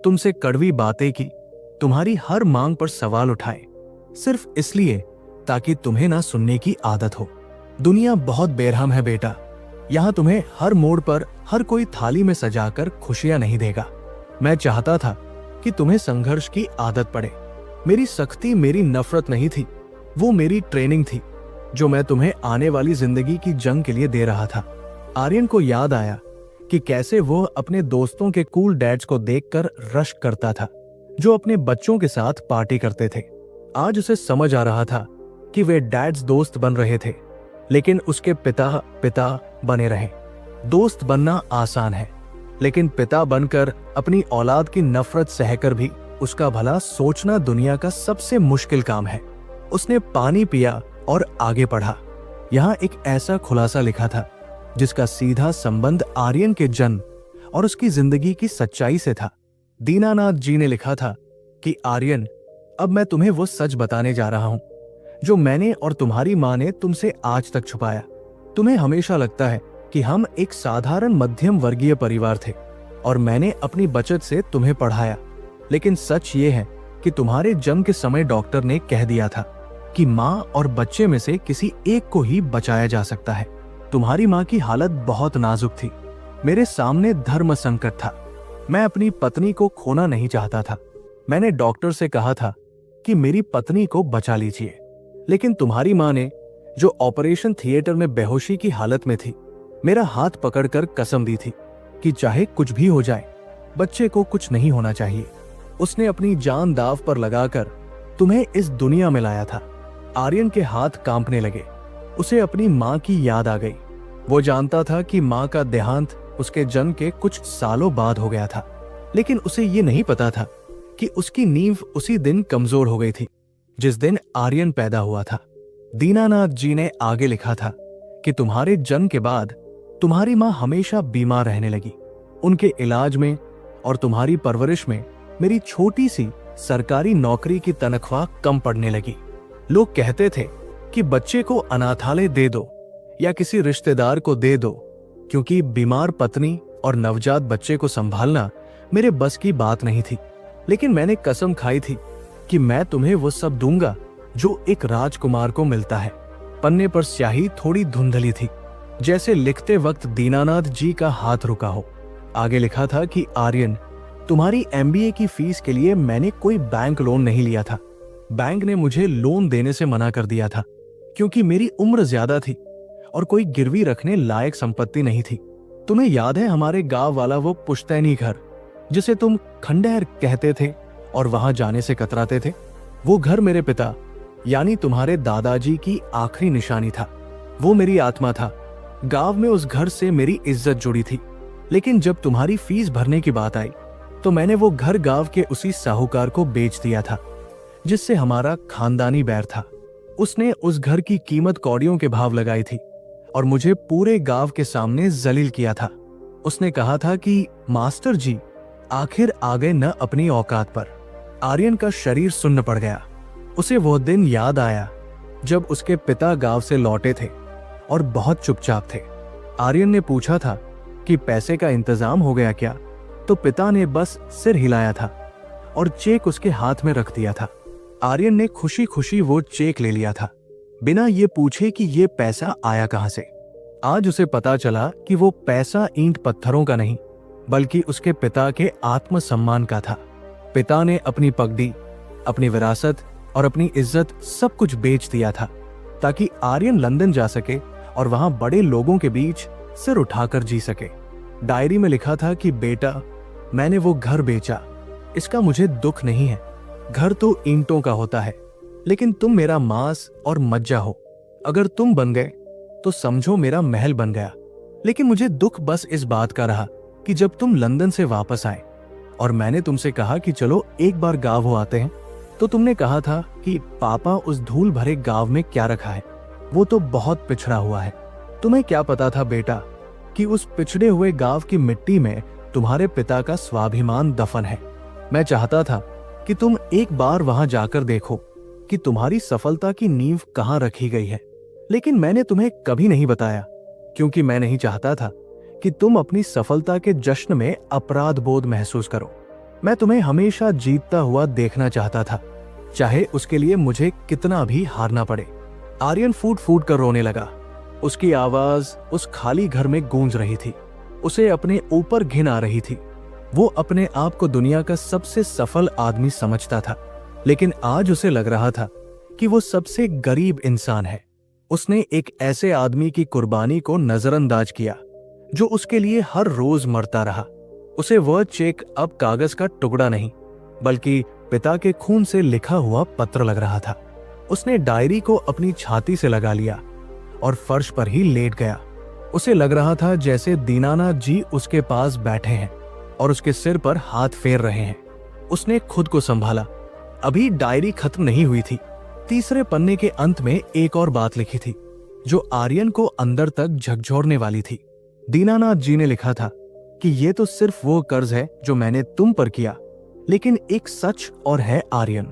तुमसे कड़वी बातें की, तुम्हारी हर मांग पर सवाल उठाए, सिर्फ इसलिए ताकि तुम्हें ना सुनने की आदत हो। दुनिया बहुत बेरहम है बेटा। यहाँ तुम्हें हर मोड़ पर हर कोई थाली में सजाकर खुशियां नहीं देगा। मैं चाहता था कि तुम्हें संघर्ष की आदत पड़े। मेरी सख्ती मेरी नफरत नहीं थी, वो मेरी ट्रेनिंग थी जो मैं तुम्हें आने वाली जिंदगी की जंग के लिए दे रहा था। आर्यन को याद आया कि कैसे वो अपने दोस्तों के कूल डैड्स को देखकर रश्क करता था जो अपने बच्चों के साथ पार्टी करते थे। आज उसे समझ आ रहा था कि वे डैड्स दोस्त बन रहे थे, लेकिन उसके पिता बने रहे। दोस्त बनना आसान है, लेकिन पिता बनकर अपनी औलाद की नफरत सहकर भी उसका भला सोचना दुनिया का सबसे मुश्किल काम है। उसने पानी पिया और आगे पढ़ा। यहाँ एक ऐसा खुलासा लिखा था जिसका सीधा संबंध आर्यन के जन्म और उसकी जिंदगी की सच्चाई से था। दीनानाथ जी ने लिखा था कि आर्यन, अब मैं तुम्हें वो सच बताने जा रहा हूं जो मैंने और तुम्हारी माँ ने तुमसे आज तक छुपाया। तुम्हें हमेशा लगता है कि हम एक साधारण मध्यम वर्गीय परिवार थे और मैंने अपनी बचत से तुम्हें पढ़ाया, लेकिन सच ये है कि तुम्हारे जन्म के समय डॉक्टर ने कह दिया था कि माँ और बच्चे में से किसी एक को ही बचाया जा सकता है। तुम्हारी माँ की हालत बहुत नाजुक थी। मेरे सामने धर्म संकट था। मैं अपनी पत्नी को खोना नहीं चाहता था। मैंने डॉक्टर से कहा था कि मेरी पत्नी को बचा लीजिए, लेकिन तुम्हारी माँ ने, जो ऑपरेशन थिएटर में बेहोशी की हालत में थी, मेरा हाथ पकड़कर कसम दी थी कि चाहे कुछ भी हो जाए, बच्चे को कुछ नहीं होना चाहिए। उसने अपनी जान दांव पर लगाकर तुम्हें इस दुनिया में लाया था। आर्यन के हाथ कांपने लगे। उसे अपनी माँ की याद आ गई। वो जानता था कि माँ का देहांत उसके जन्म के कुछ सालों बाद हो गया था, लेकिन उसे ये नहीं पता था कि उसकी नींव उसी दिन कमजोर हो गई थी जिस दिन आर्यन पैदा हुआ था। दीनानाथ जी ने आगे लिखा था कि तुम्हारे जन्म के बाद तुम्हारी माँ हमेशा बीमार रहने लगी। उनके इलाज में और तुम्हारी परवरिश में मेरी छोटी सी सरकारी नौकरी की तनख्वाह कम पड़ने लगी। लोग कहते थे कि बच्चे को अनाथालय दे दो या किसी रिश्तेदार को दे दो, क्योंकि बीमार पत्नी और नवजात बच्चे को संभालना मेरे बस की बात नहीं थी। लेकिन मैंने कसम खाई थी कि मैं तुम्हें वो सब दूंगा जो एक राजकुमार को मिलता है। पन्ने पर स्याही थोड़ी धुंधली थी, जैसे लिखते वक्त दीनानाथ जी का हाथ रुका हो। आगे लिखा था कि आर्यन, तुम्हारी MBA की फीस के लिए मैंने कोई बैंक लोन नहीं लिया था। बैंक ने मुझे लोन देने से मना कर दिया था क्योंकि मेरी उम्र ज्यादा थी और कोई गिरवी रखने लायक संपत्ति नहीं थी। तुम्हें याद है हमारे गांव वाला वो पुश्तैनी घर जिसे तुम खंडहर कहते थे और वहां जाने से कतराते थे? वो घर मेरे पिता यानी तुम्हारे दादाजी की आखिरी निशानी था। वो मेरी आत्मा था। गांव में उस घर से मेरी इज्जत जुड़ी थी, लेकिन जब तुम्हारी फीस भरने की बात आई तो मैंने वो घर गांव के उसी साहूकार को बेच दिया था जिससे हमारा खानदानी बैर था। उसने उस घर की कीमत कौड़ियों के भाव लगाई थी और मुझे पूरे गांव के सामने जलील किया था। उसने कहा था कि मास्टर जी आखिर आ गए न अपनी औकात पर। आर्यन का शरीर सुन्न पड़ गया। उसे वो दिन याद आया जब उसके पिता गांव से लौटे थे और बहुत चुपचाप थे। आर्यन ने पूछा था कि पैसे का इंतजाम हो गया क्या, तो पिता ने बस सिर हिलाया था और चेक उसके हाथ में रख दिया था। आर्यन ने खुशी खुशी वो चेक ले लिया था, बिना ये पूछे कि ये पैसा आया कहां से। आज उसे पता चला कि वो पैसा ईंट पत्थरों का नहीं, बल्कि उसके पिता के आत्मसम्मान का था। पिता ने अपनी पगड़ी, अपनी विरासत और अपनी इज्जत सब कुछ बेच दिया था ताकि आर्यन लंदन जा सके और वहां बड़े लोगों के बीच सिर उठाकर जी सके। डायरी में लिखा था कि बेटा, मैंने वो घर बेचा, इसका मुझे दुख नहीं है। घर तो ईंटों का होता है, लेकिन तुम मेरा मांस और मज्जा हो। अगर तुम बन गए तो समझो मेरा महल बन गया। लेकिन मुझे दुख बस इस बात का रहा कि जब तुम लंदन से वापस आए और मैंने तुमसे कहा कि चलो एक बार गाँव हो आते हैं, तो तुमने कहा था कि पापा उस धूल भरे गाँव में क्या रखा है, वो तो बहुत पिछड़ा हुआ है। तुम्हें क्या पता था बेटा कि उस पिछड़े हुए गाँव की मिट्टी में तुम्हारे पिता का स्वाभिमान दफन है। मैं चाहता था कि तुम एक बार वहां जाकर देखो कि तुम्हारी सफलता की नींव कहां रखी गई है, लेकिन मैंने तुम्हें कभी नहीं बताया क्योंकि मैं नहीं चाहता था कि तुम अपनी सफलता के जश्न में अपराध बोध महसूस करो। मैं तुम्हें हमेशा जीतता हुआ देखना चाहता था, चाहे उसके लिए मुझे कितना भी हारना पड़े। आर्यन फूट फूट कर रोने लगा। उसकी आवाज उस खाली घर में गूंज रही थी। उसे अपने ऊपर घिन आ रही थी। वो अपने आप को दुनिया का सबसे सफल आदमी समझता था, लेकिन आज उसे लग रहा था कि वो सबसे गरीब इंसान है। उसने एक ऐसे आदमी की कुर्बानी को नजरअंदाज किया जो उसके लिए हर रोज मरता रहा। उसे वह चेक अब कागज का टुकड़ा नहीं, बल्कि पिता के खून से लिखा हुआ पत्र लग रहा था। उसने डायरी को अपनी छाती से लगा लिया और फर्श पर ही लेट गया। उसे लग रहा था जैसे दीनानाथ जी उसके पास बैठे हैं और उसके सिर पर हाथ फेर रहे हैं। उसने खुद को संभाला। अभी डायरी खत्म नहीं हुई थी। तीसरे पन्ने के अंत में एक और बात लिखी थी जो आर्यन को अंदर तक झकझोरने वाली थी। दीनानाथ जी ने लिखा था कि ये तो सिर्फ वो कर्ज है जो मैंने तुम पर किया, लेकिन एक सच और है आर्यन,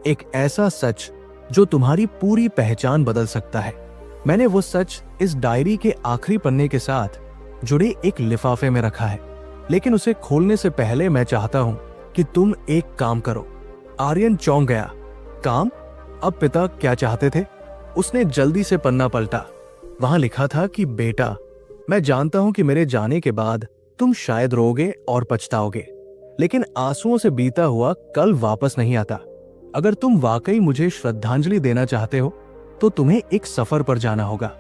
एक ऐसा सच जो तुम्हारी पूरी पहचान बदल सकता है। मैंने वो सच इस डायरी के आखिरी पन्ने के साथ जुड़े एक लिफाफे में रखा है, लेकिन उसे खोलने से पहले मैं चाहता हूं कि तुम एक काम करो। आर्यन चौंक गया। काम? अब पिता क्या चाहते थे? उसने जल्दी से पन्ना पलटा। वहां लिखा था कि बेटा, मैं जानता हूं कि मेरे जाने के बाद तुम शायद रोगे और पछताओगे, लेकिन आंसुओं से बीता हुआ कल वापस नहीं आता। अगर तुम वाकई मुझे श्रद्धांजलि देना चाहते हो तो तुम्हें एक सफर पर जाना होगा,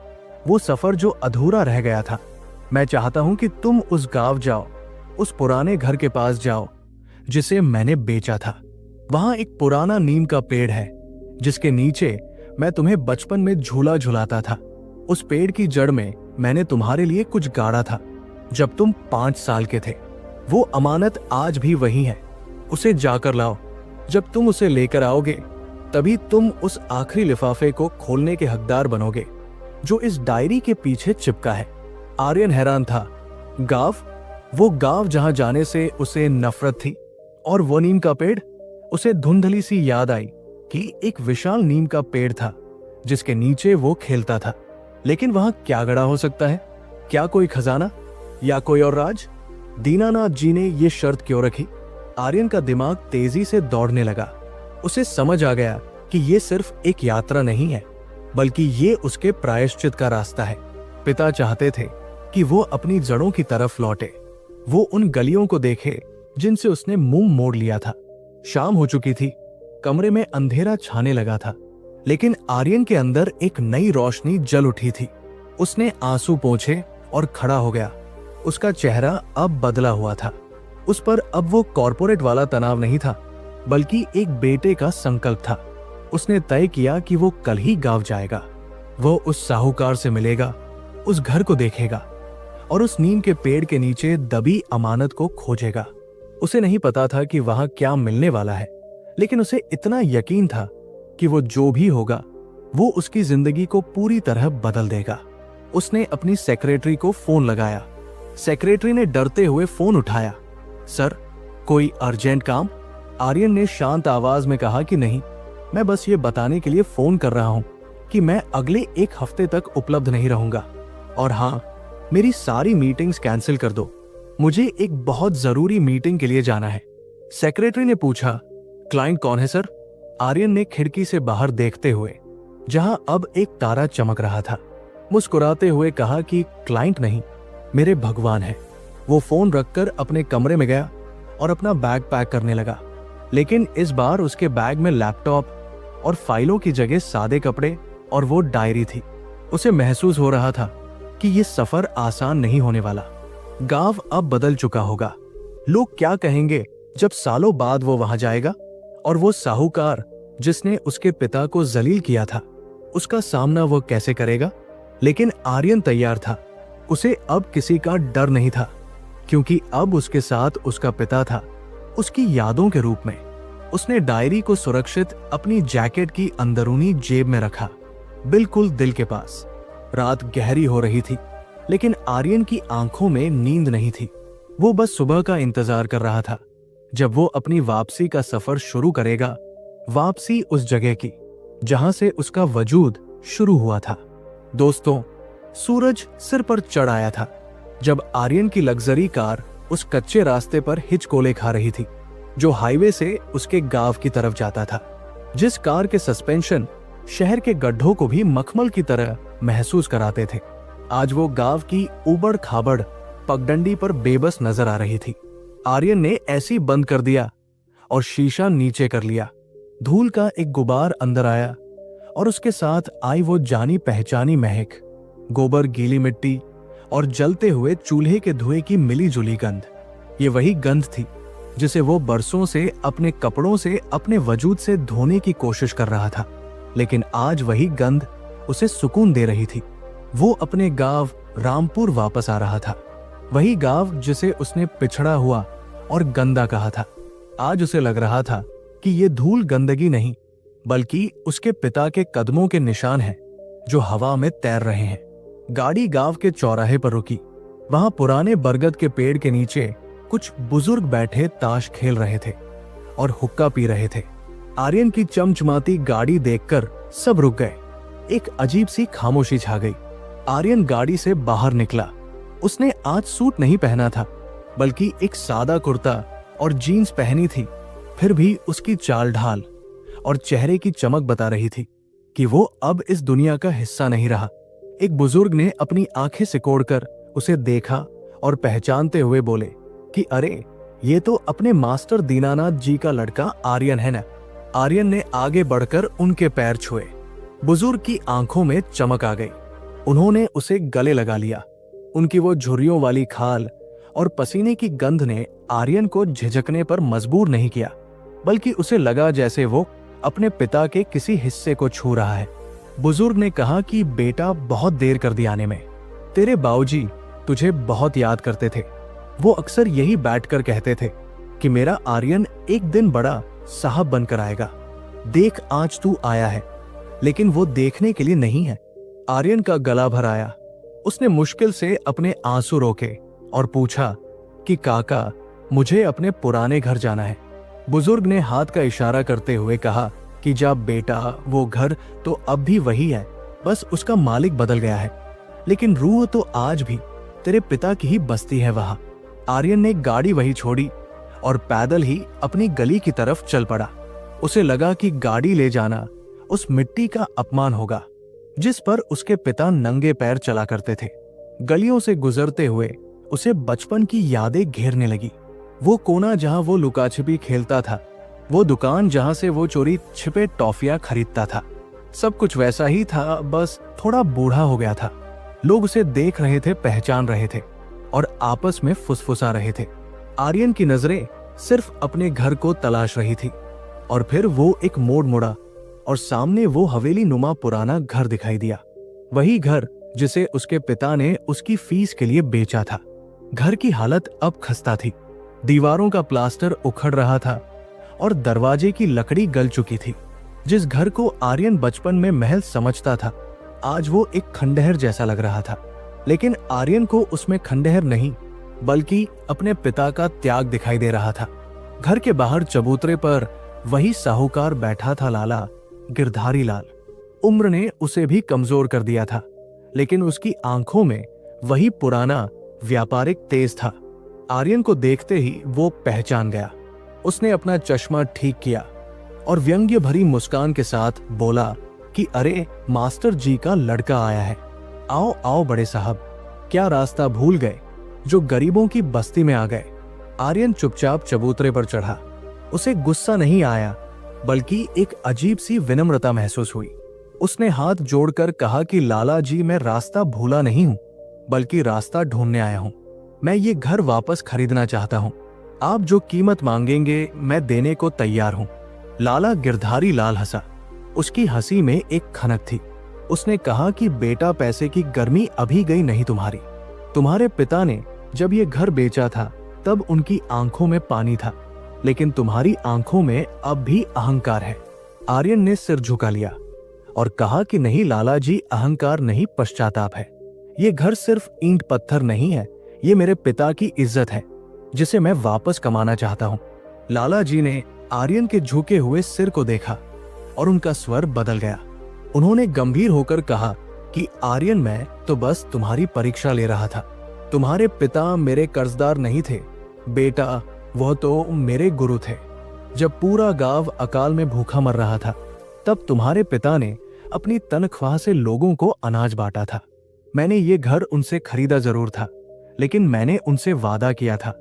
वो सफर जो अधूरा रह गया था। मैं चाहता हूं कि तुम उस गांव जाओ, उस पुराने घर के पास जाओ जिसे मैंने बेचा था। वहां एक पुराना नीम का पेड़ है जिसके नीचे मैं तुम्हें बचपन में झूला झुलाता था। उस पेड़ की जड़ में मैंने तुम्हारे लिए कुछ गाड़ा था जब तुम 5 साल के थे। वो अमानत आज भी वही है, उसे जाकर लाओ। जब तुम उसे लेकर आओगे तभी तुम उस आखिरी लिफाफे को खोलने के हकदार बनोगे जो इस डायरी के पीछे चिपका है। आर्यन हैरान था। गांव? वो गांव जहां जाने से उसे नफरत थी, और वो नीम का पेड़? उसे धुंधली सी याद आई कि एक विशाल नीम का पेड़ था जिसके नीचे वो खेलता था। लेकिन वहां क्या गड़ा हो सकता है? क्या कोई खजाना या कोई और राज? दीनानाथ जी ने ये शर्त क्यों रखी? आर्यन का दिमाग तेजी से दौड़ने लगा। उसे समझ आ गया कि ये सिर्फ एक यात्रा नहीं है, बल्कि ये उसके प्रायश्चित का रास्ता है। पिता चाहते थे कि वो अपनी जड़ों की तरफ लौटे। वो उन गलियों को देखे जिनसे उसने मुंह मोड़ लिया था। शाम हो चुकी थी, कमरे में अंधेरा छाने लगा था, लेकिन आर्यन के अंदर एक नई रोशनी जल उठी थी। उसने आंसू पोंछे और खड़ा हो गया। उसका चेहरा अब बदला हुआ था। उस पर अब वो कॉर्पोरेट वाला तनाव नहीं था, बल्कि एक बेटे का संकल्प था। उसने तय किया कि वो कल ही गांव जाएगा। वो उस साहूकार से मिलेगा, उस घर को देखेगा और उस नीम के पेड़ के नीचे दबी अमानत को खोजेगा। उसे नहीं पता था कि वहां क्या मिलने वाला है, लेकिन उसे इतना यकीन था कि वो जो भी होगा वो उसकी जिंदगी को पूरी तरह बदल देगा। उसने अपनी सेक्रेटरी को फोन लगाया। सेक्रेटरी ने डरते हुए फोन उठाया। सर, कोई अर्जेंट काम? आर्यन ने शांत आवाज में कहा कि नहीं, मैं बस ये बताने के लिए फोन कर रहा हूं कि मैं अगले 1 हफ्ते तक उपलब्ध नहीं रहूंगा। और हाँ, मेरी सारी मीटिंग्स कैंसिल कर दो। मुझे एक बहुत जरूरी मीटिंग के लिए जाना है। सेक्रेटरी ने पूछा, क्लाइंट कौन है सर? आर्यन ने खिड़की से बाहर देखते हुए, जहां अब एक तारा चमक रहा था, मुस्कुराते हुए कहा कि क्लाइंट नहीं, मेरे भगवान है। वो फोन रखकर अपने कमरे में गया और अपना बैग पैक करने लगा, लेकिन इस बार उसके बैग में लैपटॉप और फाइलों की जगह सादे कपड़े और वो डायरी थी। उसे महसूस हो रहा था कि ये सफर आसान नहीं होने वाला। गांव अब बदल चुका होगा। लोग क्या कहेंगे जब सालों बाद वो वहां जाएगा? और वो साहूकार जिसने उसके पिता को जलील किया था, उसका सामना वो कैसे करेगा? लेकिन आर्यन तैयार था। उसे अब किसी का डर नहीं था, क्योंकि अब उसके साथ उसका पिता था, उसकी यादों के रूप में। उसने डायरी को सुरक्षित अपनी जैकेट की अंदरूनी जेब में रखा, बिल्कुल दिल के पास। रात गहरी हो रही थी, लेकिन आर्यन की आंखों में नींद नहीं थी। वो बस सुबह का इंतजार कर रहा था, जब वो अपनी वापसी का सफर शुरू करेगा। वापसी उस जगह की जहां से उसका वजूद शुरू हुआ था। दोस्तों, सूरज सिर पर चढ़ आया था जब आर्यन की लग्जरी कार उस कच्चे रास्ते पर हिचकोले खा रही थी, जो हाईवे से उसके गांव की तरफ जाता था। जिस कार के सस्पेंशन शहर के गड्ढों को भी मखमल की तरह महसूस कराते थे। आज वो गांव की उबड़ खाबड़ पगडंडी पर बेबस नजर आ रही थी। आर्यन ने ऐसी बंद कर दिया और शीशा नीचे कर लिया। धूल का एक गुबार अंदर आया और उसके साथ आई वो जानी पहचानी महक, गोबर, गीली मिट्टी और जलते हुए चूल्हे के धुएं की मिली जुली गंध। ये वही गंध थी जिसे वो बरसों से अपने कपड़ों से, अपने वजूद से धोने की कोशिश कर रहा था, लेकिन आज वही गंध उसे सुकून दे रही थी। वो अपने गांव रामपुर वापस आ रहा था, वही गांव जिसे उसने पिछड़ा हुआ और गंदा कहा था। आज उसे लग रहा था कि ये धूल गंदगी नहीं, बल्कि उसके पिता के कदमों के निशान हैं जो हवा में तैर रहे हैं। गाड़ी गांव के चौराहे पर रुकी। वहां पुराने बरगद के पेड़ के नीचे कुछ बुजुर्ग बैठे ताश खेल रहे थे और हुक्का पी रहे थे। आर्यन की चमचमाती गाड़ी देखकर सब रुक गए। एक अजीब सी खामोशी छा गई। आर्यन गाड़ी से बाहर निकला। उसने आज सूट नहीं पहना था, बल्कि एक सादा कुर्ता और जीन्स पहनी थी। फिर भी उसकी चाल ढाल और चेहरे की चमक बता रही थी कि वो अब इस दुनिया का हिस्सा नहीं रहा। एक बुजुर्ग ने अपनी आंखें सिकोड़कर उसे देखा और पहचानते हुए बोले कि अरे, ये तो अपने मास्टर दीनानाथ जी का लड़का आर्यन है ना। आर्यन ने आगे बढ़कर उनके पैर छुए। बुजुर्ग की आंखों में चमक आ गई। उन्होंने उसे गले लगा लिया। उनकी वो झुर्रियों वाली खाल और पसीने की गंध ने आर्यन को झिझकने पर मजबूर नहीं किया, बल्कि उसे लगा जैसे वो अपने पिता के किसी हिस्से को छू रहा है। बुजुर्ग ने कहा कि बेटा, बहुत देर कर दी आने में। तेरे बाबूजी तुझे बहुत याद करते थे। वो अक्सर यही बैठकर कहते थे कि मेरा आर्यन एक दिन बड़ा साहब बनकर आएगा। देख, आज तू आया है, लेकिन वो देखने के लिए नहीं है। आर्यन का गला भर आया। उसने मुश्किल से अपने आंसू रोके और पूछा कि काका, मुझे अपने पुराने घर जाना है। बुजुर्ग ने हाथ का इशारा करते हुए कहा कि जा बेटा, वो घर तो अब भी वही है, बस उसका मालिक बदल गया है, लेकिन रूह तो आज भी तेरे पिता की ही बसती है वहां। आर्यन ने गाड़ी वही छोड़ी और पैदल ही अपनी गली की तरफ चल पड़ा। उसे लगा कि गाड़ी ले जाना उस मिट्टी का अपमान होगा जिस पर उसके पिता नंगे पैर चला करते थे। गलियों से गुजरते हुए उसे बचपन की यादें घेरने लगी। वो कोना जहां वो लुकाछिपी खेलता था, वो दुकान जहां से वो चोरी छिपे टॉफियां खरीदता था, सब कुछ वैसा ही था, बस थोड़ा बूढ़ा हो गया था। लोग उसे देख रहे थे, पहचान रहे थे और आपस में फुसफुसा रहे थे। आर्यन की नजरें सिर्फ अपने घर को तलाश रही थी और फिर वो एक मोड़ मुड़ा और सामने वो हवेली नुमा पुराना घर दिखाई दिया। वही घर जिसे उसके पिता ने उसकी फीस के लिए बेचा था। घर की हालत अब खस्ता थी। दीवारों का प्लास्टर उखड़ रहा था और दरवाजे की लकड़ी गल चुकी थी। जिस घर को आर्यन बचपन में महल समझता था, आज वो एक खंडहर जैसा लग रहा था। लेकिन आर्यन को उसमें खंडहर नहीं, बल्कि अपने पिता का त्याग दिखाई दे रहा था। घर के बाहर चबूतरे पर वही साहूकार बैठा था, लाला गिरधारी लाल। उम्र ने उसे भी कमजोर कर दिया था, लेकिन उसकी आंखों में वही पुराना व्यापारिक तेज था। आर्यन को देखते ही वो पहचान गया। उसने अपना चश्मा ठीक किया और व्यंग्य भरी मुस्कान के साथ बोला कि अरे, मास्टर जी का लड़का आया है। आओ आओ बड़े साहब, क्या रास्ता भूल गए जो गरीबों की बस्ती में आ गए। आर्यन चुपचाप चबूतरे पर चढ़ा। उसे गुस्सा नहीं आया, बल्कि एक अजीब सी विनम्रता महसूस हुई। उसने हाथ जोड़कर कहा कि लाला जी, मैं रास्ता भूला नहीं हूं, बल्कि रास्ता ढूंढने आया हूं। मैं ये घर वापस खरीदना चाहता हूं। आप जो कीमत मांगेंगे मैं देने को तैयार हूं। लाला गिरधारी लाल हंसा। उसकी हंसी में एक खनक थी। उसने कहा कि बेटा, पैसे की गर्मी अभी गई नहीं तुम्हारी। तुम्हारे पिता ने जब ये घर बेचा था तब उनकी आंखों में पानी था, लेकिन तुम्हारी आंखों में अब भी अहंकार है। आर्यन ने सिर झुका लिया और कहा कि नहीं लाला जी, अहंकार नहीं, पश्चाताप है। ये घर सिर्फ ईंट पत्थर नहीं है, ये मेरे पिता की इज्जत है जिसे मैं वापस कमाना चाहता हूँ। लाला जी ने आर्यन के झुके हुए सिर को देखा और उनका स्वर बदल गया। उन्होंने गंभीर होकर कहा कि आर्यन, मैं तो बस तुम्हारी परीक्षा ले रहा था। तुम्हारे पिता मेरे कर्जदार नहीं थे बेटा, वह तो मेरे गुरु थे। जब पूरा गांव अकाल में भूखा मर रहा था, तब तुम्हारे पिता ने अपनी तनख्वाह से लोगों को अनाज बांटा था। मैंने ये घर उनसे खरीदा जरूर था, लेकिन मैंने उनसे वादा किया था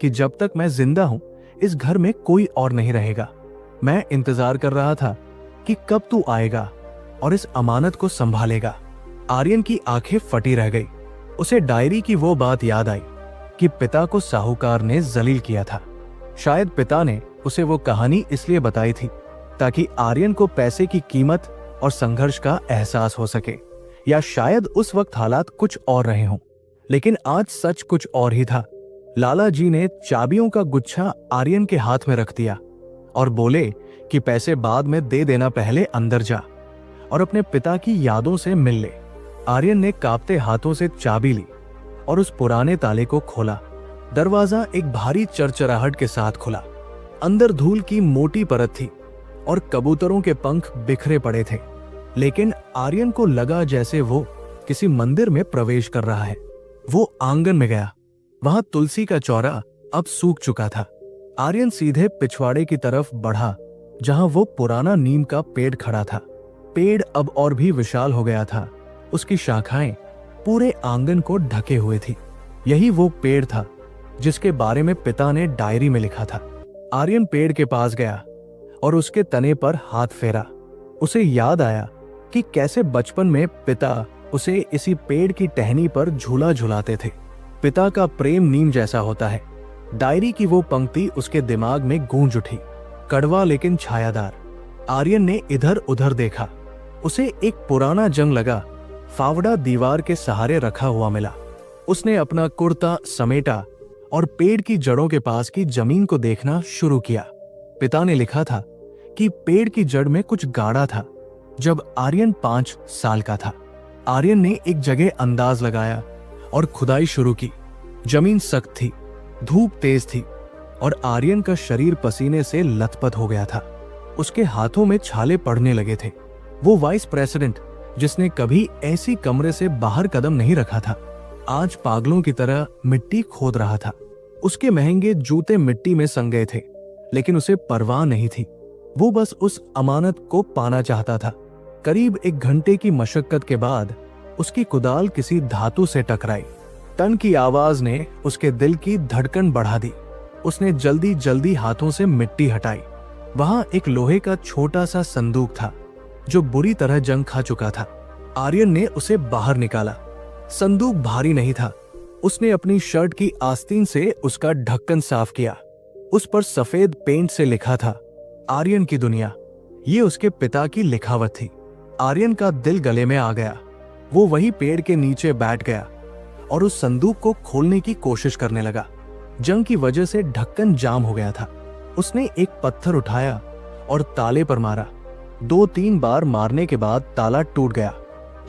कि जब तक मैं जिंदा हूं इस घर में कोई और नहीं रहेगा। मैं इंतजार कर रहा था कि कब तू आएगा और इस अमानत को संभालेगा। आर्यन की आंखें फटी रह गई। उसे डायरी की वो बात याद आई कि पिता को साहूकार ने जलील किया था। शायद पिता ने उसे वो कहानी इसलिए बताई थी ताकि आर्यन को पैसे की कीमत और संघर्ष का एहसास हो सके, या शायद उस वक्त हालात कुछ और रहे हों। लेकिन आज सच कुछ और ही था। लाला जी ने चाबियों का गुच्छा आर्यन के हाथ में रख दिया और बोले कि पैसे बाद में दे देना, पहले अंदर जा और अपने पिता की यादों से मिल ले। आर्यन ने कांपते हाथों से चाबी ली और उस पुराने ताले को खोला। दरवाजा एक भारी चरचराहट के साथ खुला। अंदर धूल की मोटी परत थी और कबूतरों के पंख बिखरे पड़े थे, लेकिन आर्यन को लगा जैसे वो किसी मंदिर में प्रवेश कर रहा है। वो आंगन में गया। वहां तुलसी का चौरा अब सूख चुका था। आर्यन सीधे पिछवाड़े की तरफ बढ़ा जहां वो पुराना नीम का पेड़ खड़ा था। पेड़ अब और भी विशाल हो गया था। उसकी शाखाएं पूरे आंगन को ढके हुए थी। यही वो पेड़ था जिसके बारे में पिता ने डायरी में लिखा था। आर्यन पेड़ के पास गया और उसके तने पर हाथ फेरा। उसे याद आया कि कैसे बचपन में पिता उसे इसी पेड़ की टहनी पर झूला झुलाते थे। पिता का प्रेम नीम जैसा होता है। डायरी की वो पंक्ति उसके दिमाग में गूंज उठी, कड़वा लेकिन छायादार। आर्यन ने इधर उधर देखा। उसे एक पुराना जंग लगा फावड़ा दीवार के सहारे रखा हुआ मिला। उसने अपना कुर्ता समेटा और पेड़ की जड़ों के पास की जमीन को देखना शुरू किया। पिता ने लिखा था कि पेड़ की जड़ में कुछ गाढ़ा था। जब आर्यन 5 साल का था, आर्यन ने एक जगह अंदाज लगाया और खुदाई शुरू की। जमीन सख्त थी, धूप तेज थी और आर्यन का शरीर पसीने से लथपथ हो गया था। उसके हाथों में छाले पड़ने लगे थे। वो वाइस प्रेसिडेंट जिसने कभी ऐसी कमरे से बाहर कदम नहीं रखा था, आज पागलों की तरह मिट्टी खोद रहा था। उसके महंगे जूते मिट्टी में संग गए थे, लेकिन उसे परवाह नहीं थी। वो बस उस अमानत को पाना चाहता था। करीब 1 घंटे की मशक्कत के बाद उसकी कुदाल किसी धातु से टकराई। टन की आवाज ने उसके दिल की धड़कन बढ़ा दी। उसने जल्दी जल्दी हाथों से मिट्टी हटाई। वहां एक लोहे का छोटा सा संदूक था जो बुरी तरह जंग खा चुका था। आर्यन ने उसे बाहर निकाला। संदूक भारी नहीं था। उसने अपनी शर्ट की आस्तीन से उसका ढक्कन साफ किया। उस पर सफेद पेंट से लिखा था, आर्यन की दुनिया। ये उसके पिता की लिखावट थी। आर्यन का दिल गले में आ गया। वो वही पेड़ के नीचे बैठ गया और उस संदूक को खोलने की कोशिश करने लगा। जंग की वजह से ढक्कन जाम हो गया था। उसने एक पत्थर उठाया और ताले पर मारा। 2-3 बार मारने के बाद ताला टूट गया।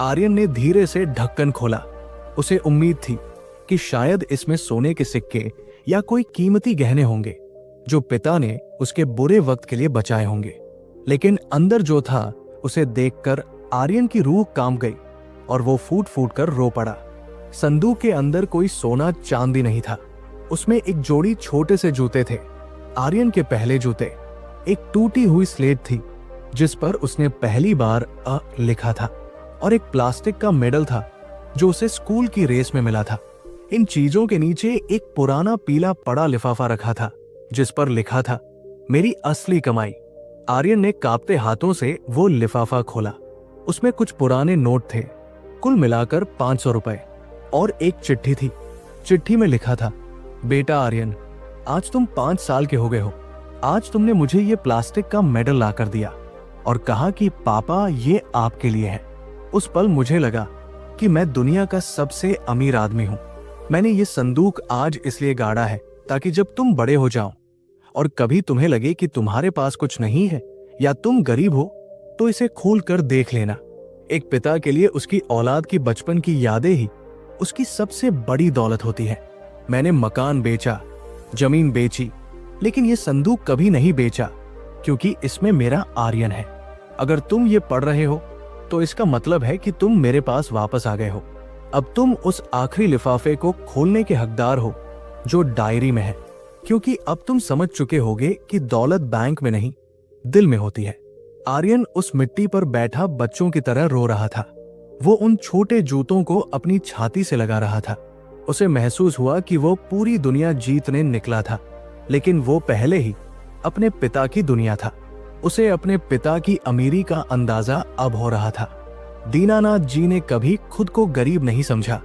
आर्यन ने धीरे से ढक्कन खोला। उसे उम्मीद थी कि शायद इसमें सोने के सिक्के या कोई कीमती गहने होंगे जो पिता ने उसके बुरे वक्त के लिए बचाए होंगे। लेकिन अंदर जो था उसे देखकर आर्यन की रूह कांप गई और वो फूट फूट कर रो पड़ा। संदूक के अंदर कोई सोना चांदी नहीं था। उसमें एक जोड़ी छोटे से जूते थे, आर्यन के पहले जूते। एक टूटी हुई स्लेट थी जिस पर उसने पहली बार अ लिखा था, और एक प्लास्टिक का मेडल था जो उसे स्कूल की रेस में मिला था। इन चीजों के नीचे एक पुराना पीला पड़ा लिफाफा रखा था जिस पर लिखा था, मेरी असली कमाई। आर्यन ने कांपते हाथों से वो लिफाफा खोला। उसमें कुछ पुराने नोट थे, कुल मिलाकर 500 रुपए, और एक चिट्ठी थी। चिट्ठी में लिखा था, बेटा आर्यन, आज तुम 5 साल के हो गए हो। आज तुमने मुझे ये प्लास्टिक का मेडल लाकर दिया और कहा कि पापा ये आपके लिए है। उस पल मुझे लगा कि मैं दुनिया का सबसे अमीर आदमी हूं। मैंने ये संदूक आज इसलिए गाड़ा है ताकि जब तुम बड़े हो जाओ और कभी तुम्हें लगे कि तुम्हारे पास कुछ नहीं है या तुम गरीब हो तो इसे खोल कर देख लेना। एक पिता के लिए उसकी औलाद की बचपन की यादें ही उसकी सबसे बड़ी दौलत होती है। मैंने मकान बेचा, जमीन बेची, लेकिन ये संदूक कभी नहीं बेचा क्योंकि इसमें मेरा आर्यन है। अगर तुम ये पढ़ रहे हो तो इसका मतलब है कि तुम मेरे पास वापस आ गए हो। अब तुम उस आखिरी लिफाफे को खोलने के हकदार हो जो डायरी में है, क्योंकि अब तुम समझ चुके होगे कि दौलत बैंक में नहीं, दिल में होती है। आर्यन उस मिट्टी पर बैठा बच्चों की तरह रो रहा था। वो उन छोटे जूतों को अपनी छाती से लगा रहा था। उसे महसूस हुआ कि वो पूरी दुनिया जीतने निकला था, लेकिन वो पहले ही अपने पिता की दुनिया था। उसे अपने पिता की अमीरी का अंदाजा अब हो रहा था। दीनानाथ जी ने कभी खुद को गरीब नहीं समझा,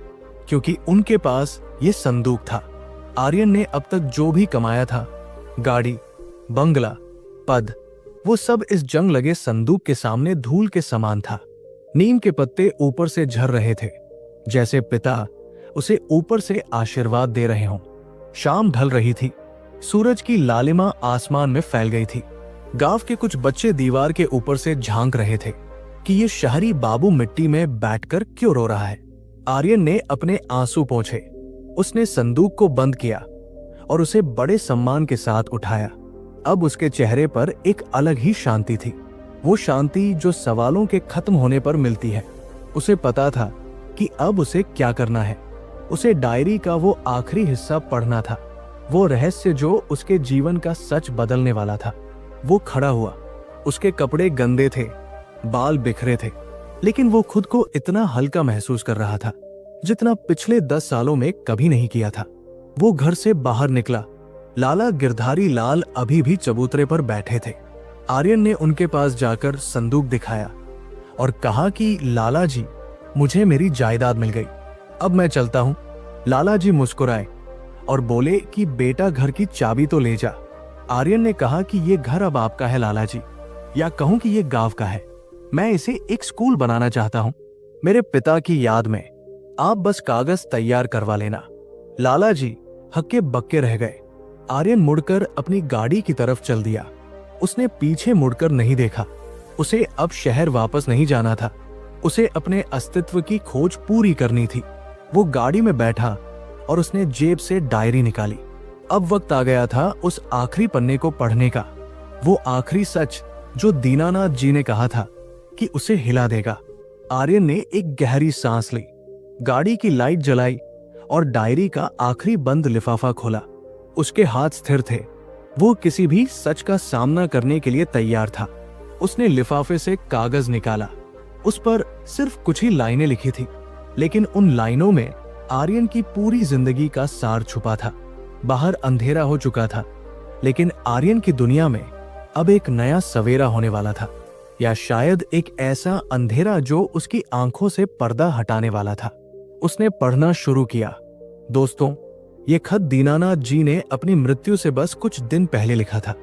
क्योंकि उनके पास ये संदूक था। आर्यन ने अब तक जो भी कमाया था, गाड़ी, बंगला, पद, वो सब इस जंग लगे संदूक के सामने धूल के समान था। नीम के पत्ते ऊपर से झर रहे थे, जैसे पिता उसे ऊपर से आशीर्वाद दे रहे हों। शाम ढल रही थी। सूरज की लालिमा आसमान में फैल गई थी। गांव के कुछ बच्चे दीवार के ऊपर से झांक रहे थे कि ये शहरी बाबू मिट्टी में बैठकर क्यों रो रहा है। आर्यन ने अपने आंसू पोंछे। उसने संदूक को बंद किया और उसे बड़े सम्मान के साथ उठाया। अब उसके चेहरे पर एक अलग ही शांति थी, वो शांति जो सवालों के खत्म होने पर मिलती है। उसे पता था कि अब उसे क्या करना है। उसे डायरी का वो आखिरी हिस्सा पढ़ना था, वो रहस्य जो उसके जीवन का सच बदलने वाला था। वो खड़ा हुआ। उसके कपड़े गंदे थे, बाल बिखरे थे, लेकिन वो खुद को इतना हल्का महसूस कर रहा था जितना पिछले 10 सालों में कभी नहीं किया था। वो घर से बाहर निकला। लाला गिरधारी लाल अभी भी चबूतरे पर बैठे थे। आर्यन ने उनके पास जाकर संदूक दिखाया और कहा कि लाला जी, मुझे मेरी जायदाद मिल गई, अब मैं चलता हूं। लाला जी मुस्कुराए और बोले कि बेटा, घर की चाबी तो ले जा। आर्यन ने कहा कि ये घर अब आपका है लाला जी, या कहूं कि ये गांव का है। मैं इसे एक स्कूल बनाना चाहता हूं, मेरे पिता की याद में। आप बस कागज तैयार करवा लेना। लाला जी हक्के बक्के रह गए। आर्यन मुड़कर अपनी गाड़ी की तरफ चल दिया। उसने पीछे मुड़कर नहीं देखा। उसे अब शहर वापस नहीं जाना था। उसे अपने अस्तित्व की खोज पूरी करनी थी। वो गाड़ी में बैठा और उसने जेब से डायरी निकाली। अब वक्त आ गया था उस आखिरी पन्ने को पढ़ने का, वो आखिरी सच जो दीनानाथ जी ने कहा था कि उसे हिला देगा। आर्यन ने एक गहरी सांस ली, गाड़ी की लाइट जलाई और डायरी का आखिरी बंद लिफाफा खोला। उसके हाथ स्थिर थे। वो किसी भी सच का सामना करने के लिए तैयार था। उसने लिफाफे से कागज निकाला। उस पर सिर्फ कुछ ही लाइनें लिखी थी, लेकिन उन लाइनों में आर्यन की पूरी जिंदगी का सार छुपा था। बाहर अंधेरा हो चुका था, लेकिन आर्यन की दुनिया में अब एक नया सवेरा होने वाला था, या शायद एक ऐसा अंधेरा जो उसकी आंखों से पर्दा हटाने वाला था। उसने पढ़ना शुरू किया। दोस्तों, ये खत दीनानाथ जी ने अपनी मृत्यु से बस कुछ दिन पहले लिखा था।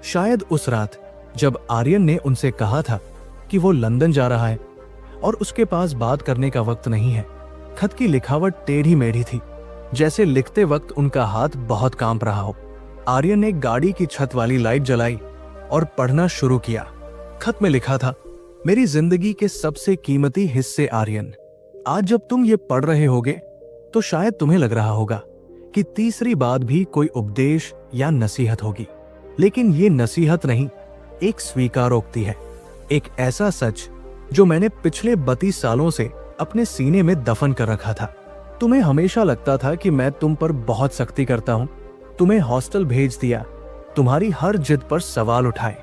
शायद उस रात जब आर्यन ने उनसे कहा था कि वो लंदन जा रहा है और उसके पास बात करने का वक्त नहीं है। खत की लिखावट टेढ़ी मेढ़ी थी, जैसे लिखते वक्त उनका हाथ बहुत कांप रहा हो। आर्यन ने गाड़ी की छत वाली लाइट जलाई और पढ़ना शुरू किया। खत में लिखा था, मेरी जिंदगी के सबसे कीमती हिस्से आर्यन, आज जब तुम ये पढ़ रहे होगे तो शायद तुम्हें लग रहा होगा कि तीसरी बात भी कोई उपदेश या नसीहत होगी, लेकिन ये नसीहत नहीं, एक स्वीकारोक्ति है। एक ऐसा सच जो मैंने पिछले 32 सालों से अपने सीने में दफन कर रखा था। तुम्हें हमेशा लगता था कि मैं तुम पर बहुत सख्ती करता हूं, तुम्हें हॉस्टल भेज दिया, तुम्हारी हर जिद पर सवाल उठाए।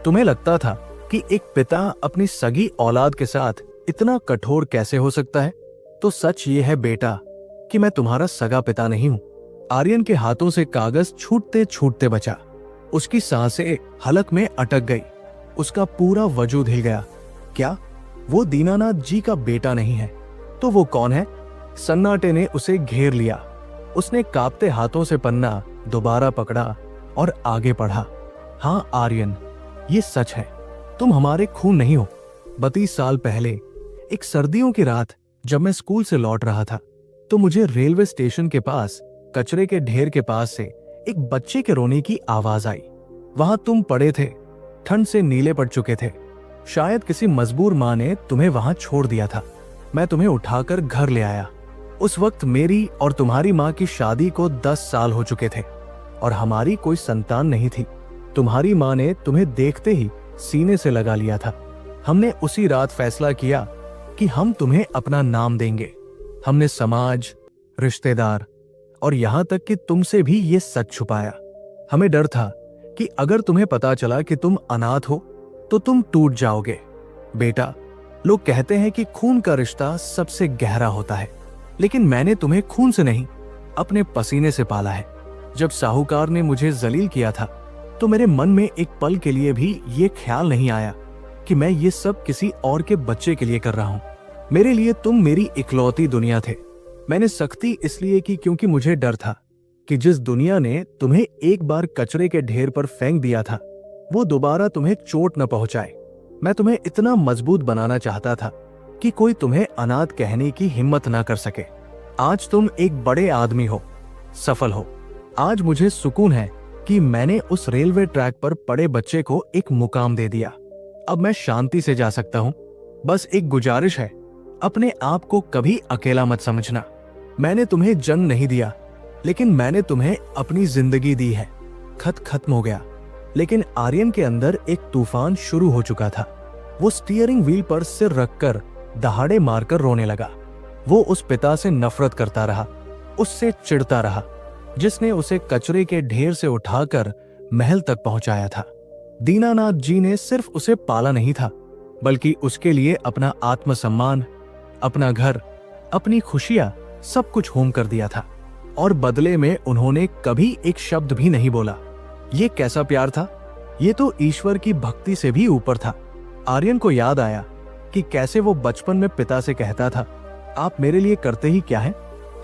तुम्हें लगता था कि एक पिता अपनी सगी औलाद के साथ इतना कठोर कैसे हो सकता है। तो सच ये है बेटा कि मैं तुम्हारा सगा पिता नहीं हूं। आर्यन के हाथों से कागज छूटते छूटते बचा। उसकी सांसें हलक में अटक गई। उसका पूरा वजूद हिल गया। क्या वो दीनानाथ जी का बेटा नहीं है तो वो कौन है? सन्नाटे ने उसे घेर लिया। उसने कांपते हाथों से पन्ना दोबारा पकड़ा और आगे पढ़ा। हाँ आर्यन, ये सच है, तुम हमारे खून नहीं हो। 32 साल पहले एक सर्दियों की रात जब मैं स्कूल से लौट रहा था तो मुझे रेलवे स्टेशन के पास कचरे के ढेर के पास से एक बच्चे के रोने की आवाज आई। वहां तुम पड़े थे, ठंड से नीले पड़ चुके थे। शायद किसी मजबूर माँ ने तुम्हें वहां छोड़ दिया था। मैं तुम्हें उठाकर घर ले आया। उस वक्त मेरी और तुम्हारी माँ की शादी को 10 साल हो चुके थे और हमारी कोई संतान नहीं थी। तुम्हारी माँ ने तुम्हें देखते ही सीने से लगा लिया था। हमने उसी रात फैसला किया कि हम तुम्हें अपना नाम देंगे। हमने समाज, रिश्तेदार और यहां तक कि तुमसे भी ये सच छुपाया। हमें डर था कि अगर तुम्हें पता चला कि तुम अनाथ हो तो तुम टूट जाओगे। बेटा, लोग कहते हैं कि खून का रिश्ता सबसे गहरा होता है, लेकिन मैंने तुम्हें खून से नहीं, अपने पसीने से पाला है। जब साहूकार ने मुझे जलील किया था तो मेरे मन में एक पल के लिए भी ये ख्याल नहीं आया कि मैं ये सब किसी और के बच्चे के लिए कर रहा हूं। मेरे लिए तुम मेरी इकलौती दुनिया थे। मैंने सख्ती इसलिए की क्योंकि मुझे डर था कि जिस दुनिया ने तुम्हें एक बार कचरे के ढेर पर फेंक दिया था वो दोबारा तुम्हें चोट न पहुंचाए। मैं तुम्हें इतना मजबूत बनाना चाहता था कि कोई तुम्हें अनाथ कहने की हिम्मत ना कर सके। आज तुम एक बड़े आदमी हो, सफल हो। आज मुझे सुकून है कि मैंने उस रेलवे ट्रैक पर पड़े बच्चे को एक मुकाम दे दिया। अब मैं शांति से जा सकता हूं। बस एक गुजारिश है, अपने आप को कभी अकेला मत समझना। मैंने तुम्हें जन्म नहीं दिया, लेकिन मैंने तुम्हें अपनी जिंदगी दी है। खत खत्म हो गया, लेकिन आर्यन के अंदर एक तूफान शुरू हो चुका था। वो स्टीयरिंग व्हील पर सिर रखकर दहाड़े मारकर रोने लगा। वो उस पिता से नफरत करता रहा, उससे चिढ़ता रहा जिसने उसे कचरे के ढेर से उठाकर महल तक पहुंचाया था। दीनानाथ जी ने सिर्फ उसे पाला नहीं था, बल्कि उसके लिए अपना आत्मसम्मान, अपना घर, अपनी खुशियां सब कुछ होम कर दिया था। और बदले में उन्होंने कभी एक शब्द भी नहीं बोला। ये कैसा प्यार था? ये तो ईश्वर की भक्ति से भी ऊपर था। आर्यन को याद आया कि कैसे वो बचपन में पिता से कहता था, आप मेरे लिए करते ही क्या हैं?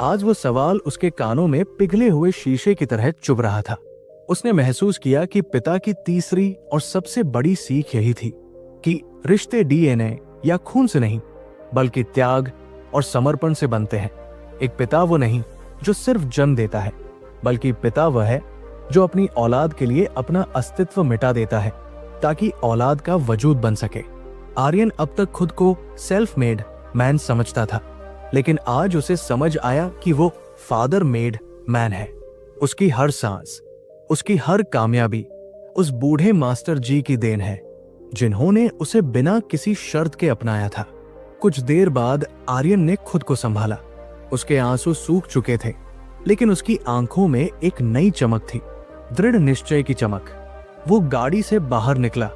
आज वो सवाल उसके कानों में पिघले हुए शीशे की तरह चुभ रहा था। उसने महसूस किया कि पिता की तीसरी और सबसे बड़ी सीख यही थी कि रिश्ते डीएनए या खून से नहीं, बल्कि त्याग और समर्पण से बनते हैं। एक पिता वो नहीं जो सिर्फ जन्म देता है, बल्कि पिता वह है जो अपनी औलाद के लिए अपना अस्तित्व मिटा देता है ताकि औलाद का वजूद बन सके। आर्यन अब तक खुद को सेल्फ मेड मैन समझता था, लेकिन आज उसे समझ आया कि वो फादर मेड मैन है। उसकी हर सांस, उसकी हर कामयाबी उस बूढ़े मास्टर जी की देन है, जिन्होंने उसे बिना किसी शर्त के अपनाया था। कुछ देर बाद आर्यन ने खुद को संभाला। उसके आंसू सूख चुके थे, लेकिन उसकी आंखों में एक नई चमक थी, दृढ़ निश्चय की चमक। वो गाड़ी से बाहर निकला।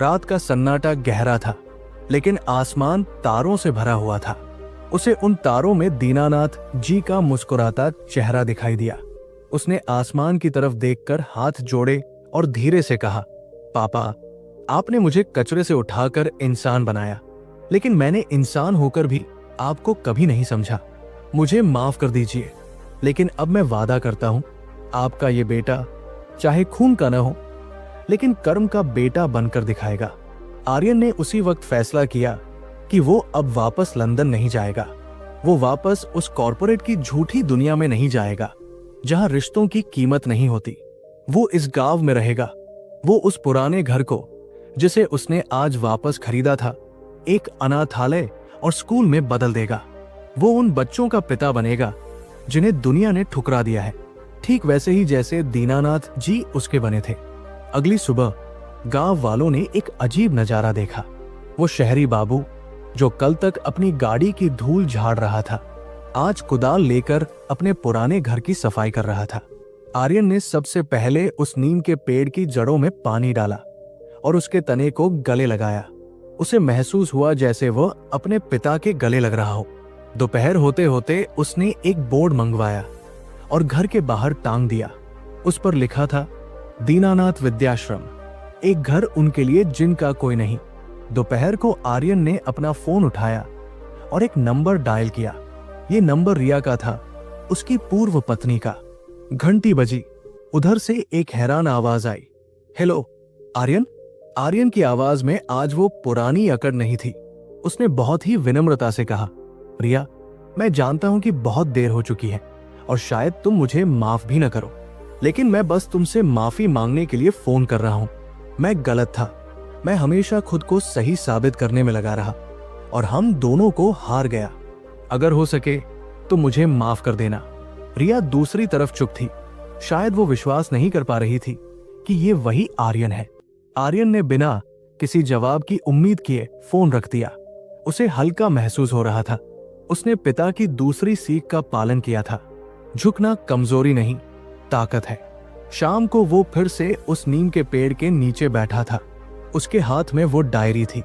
रात का सन्नाटा गहरा था, लेकिन आसमान तारों से भरा हुआ था। उसे उन तारों में दीनानाथ जी का मुस्कुराता चेहरा दिखाई दिया। उसने आसमान की तरफ देखकर हाथ जोड़े और धीरे से कहा, पापा, आपने मुझे कचरे से उठाकर इंसान बनाया, लेकिन मैंने इंसान होकर भी आपको कभी नहीं समझा। मुझे माफ कर दीजिए, लेकिन अब मैं वादा करता हूं, आपका ये बेटा चाहे खून का न हो, लेकिन कर्म का बेटा बनकर दिखाएगा। आर्यन ने उसी वक्त फैसला किया कि वो अब वापस लंदन नहीं जाएगा। वो वापस उस कॉर्पोरेट की झूठी दुनिया में नहीं जाएगा जहां रिश्तों की कीमत नहीं होती। वो इस गांव में रहेगा। वो उस पुराने घर को, जिसे उसने आज वापस खरीदा था, एक अनाथालय और स्कूल में बदल देगा। वो उन बच्चों का पिता बनेगा जिन्हें दुनिया ने ठुकरा दिया है, ठीक वैसे ही जैसे दीनानाथ जी उसके बने थे। अगली सुबह गांव वालों ने एक अजीब नजारा देखा। वो शहरी बाबू जो कल तक अपनी गाड़ी की धूल झाड़ रहा था, आज कुदाल लेकर अपने पुराने घर की सफाई कर रहा था। आर्यन ने सबसे पहले उस नीम के पेड़ की जड़ों में पानी डाला और उसके तने को गले लगाया। उसे महसूस हुआ जैसे वह अपने पिता के गले लग रहा हो। दोपहर होते होते उसने एक बोर्ड मंगवाया और घर के बाहर टांग दिया। उस पर लिखा था, दीनानाथ विद्याश्रम, एक घर उनके लिए जिनका कोई नहीं। दोपहर को आर्यन ने अपना फोन उठाया और एक नंबर डायल किया। ये नंबर रिया का था, उसकी पूर्व पत्नी का। घंटी बजी। उधर से एक हैरान आवाज आई, हेलो आर्यन। आर्यन की आवाज में आज वो पुरानी अकड़ नहीं थी। उसने बहुत ही विनम्रता से कहा, रिया, मैं जानता हूं कि बहुत देर हो चुकी है और शायद तुम मुझे माफ भी न करो, लेकिन मैं बस तुमसे माफी मांगने के लिए फोन कर रहा हूं। मैं गलत था। मैं हमेशा खुद को सही साबित करने में लगा रहा और हम दोनों को हार गया। अगर हो सके तो मुझे माफ कर देना। रिया दूसरी तरफ चुप थी। शायद वो विश्वास नहीं कर पा रही थी कि ये वही आर्यन है। आर्यन ने बिना किसी जवाब की उम्मीद किए फोन रख दिया। उसे हल्का महसूस हो रहा था। उसने पिता की दूसरी सीख का पालन किया था, झुकना कमजोरी नहीं, ताकत है। शाम को वो फिर से उस नीम के पेड़ के नीचे बैठा था। उसके हाथ में वो डायरी थी।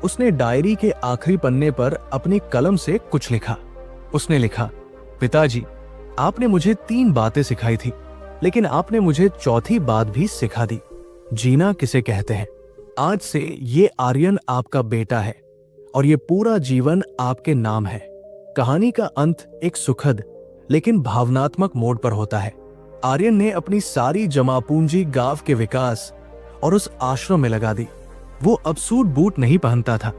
उसने डायरी के आखिरी पन्ने पर अपनी कलम से कुछ लिखा। उसने लिखा, पिताजी, आपने मुझे 3 बातें सिखाई थी, लेकिन आपने मुझे चौथी बात भी सिखा दी। जीना किसे कहते हैं। आज से ये आर्यन आपका बेटा है और ये पूरा जीवन आपके नाम है। कहानी का अंत एक सुखद लेकिन भावनात्मक मोड़ पर होता है। आर्यन ने अपनी सारी जमा पूंजी गांव के विकास और उस आश्रम में लगा दी। वो अब सूट बूट नहीं पहनता था,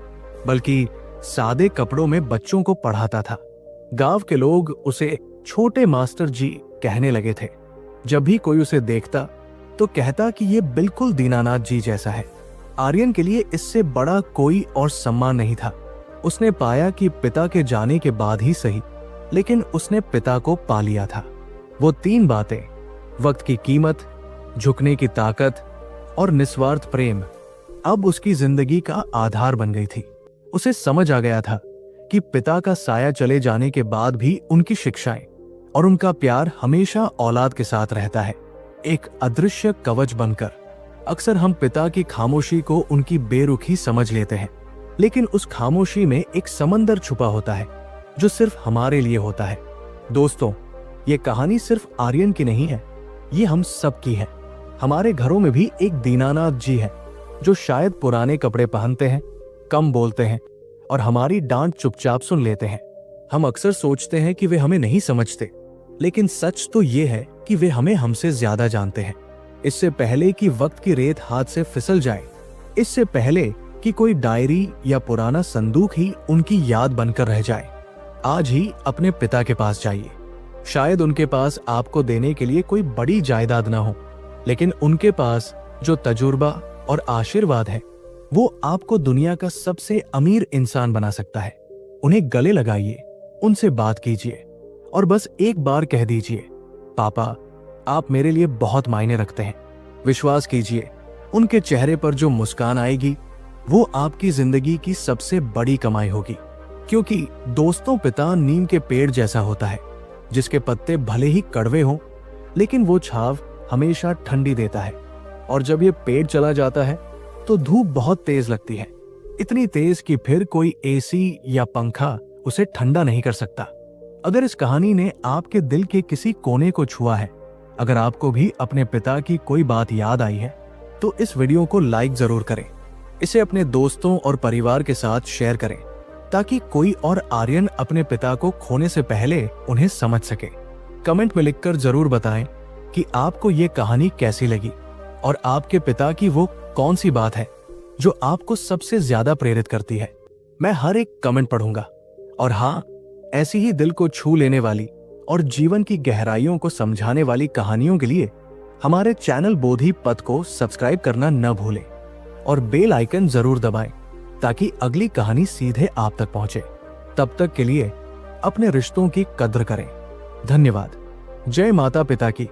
बल्कि सादे कपड़ों में बच्चों को पढ़ाता था। गांव के लोग उसे छोटे मास्टर जी कहने लगे थे। जब भी कोई उसे देखता तो कहता कि ये बिल्कुल दीनानाथ जी जैसा है। आर्यन के लिए इससे बड़ा कोई और सम्मान नहीं था। उसने पाया कि पिता के जाने के बाद ही सही, लेकिन उसने पिता को पा लिया था। वो 3 बातें, वक्त की कीमत, झुकने की ताकत और निस्वार्थ प्रेम, अब उसकी जिंदगी का आधार बन गई थी। उसे समझ आ गया था कि पिता का साया चले जाने के बाद भी उनकी शिक्षाएं और उनका प्यार हमेशा औलाद के साथ रहता है, एक अदृश्य कवच बनकर। अक्सर हम पिता की खामोशी को उनकी बेरुखी समझ लेते हैं, लेकिन उस खामोशी में एक समंदर छुपा होता है जो सिर्फ हमारे लिए होता है। दोस्तों, ये कहानी सिर्फ आर्यन की नहीं है, ये हम सब की है। हमारे घरों में भी एक दीनानाथ जी है जो शायद पुराने कपड़े पहनते हैं, कम बोलते हैं और हमारी डांट चुपचाप सुन लेते हैं। हम अक्सर सोचते हैं कि वे हमें नहीं समझते, लेकिन सच तो ये है कि वे हमें हमसे ज्यादा जानते हैं। इससे पहले कि वक्त की रेत हाथ से फिसल जाए, इससे पहले कि कोई डायरी या पुराना संदूक ही उनकी याद बनकर रह जाए, आज ही अपने पिता के पास जाइए। शायद उनके पास आपको देने के लिए कोई बड़ी जायदाद ना हो, लेकिन उनके पास जो तजुर्बा और आशीर्वाद है, वो आपको दुनिया का सबसे अमीर इंसान बना सकता है। उन्हें गले लगाइए, उनसे बात कीजिए और बस एक बार कह दीजिए, पापा, आप मेरे लिए बहुत मायने रखते हैं। विश्वास कीजिए, उनके चेहरे पर जो मुस्कान आएगी वो आपकी जिंदगी की सबसे बड़ी कमाई होगी। क्योंकि दोस्तों, पिता नीम के पेड़ जैसा होता है, जिसके पत्ते भले ही कड़वे हों, लेकिन वो छाव हमेशा ठंडी देता है। और जब ये पेड़ चला जाता है तो धूप बहुत तेज लगती है, इतनी तेज कि फिर कोई एसी या पंखा उसे ठंडा नहीं कर सकता। अगर इस कहानी ने आपके दिल के किसी कोने को छुआ है, अगर आपको भी अपने पिता की कोई बात याद आई है, तो इस वीडियो को लाइक जरूर करें। इसे अपने दोस्तों और परिवार के साथ शेयर करें, ताकि कोई और आर्यन अपने पिता को खोने से पहले उन्हें समझ सके। कमेंट में लिखकर जरूर बताएं कि आपको ये कहानी कैसी लगी और आपके पिता की वो कौन सी बात है जो आपको सबसे ज्यादा प्रेरित करती है। मैं हर एक कमेंट पढ़ूंगा। और हाँ, ऐसी ही दिल को छू लेने वाली और जीवन की गहराइयों को समझाने वाली कहानियों के लिए हमारे चैनल बोधि पथ को सब्सक्राइब करना न भूलें और बेल आइकन जरूर दबाएं, ताकि अगली कहानी सीधे आप तक पहुंचे। तब तक के लिए अपने रिश्तों की कद्र करें। धन्यवाद। जय माता पिता की।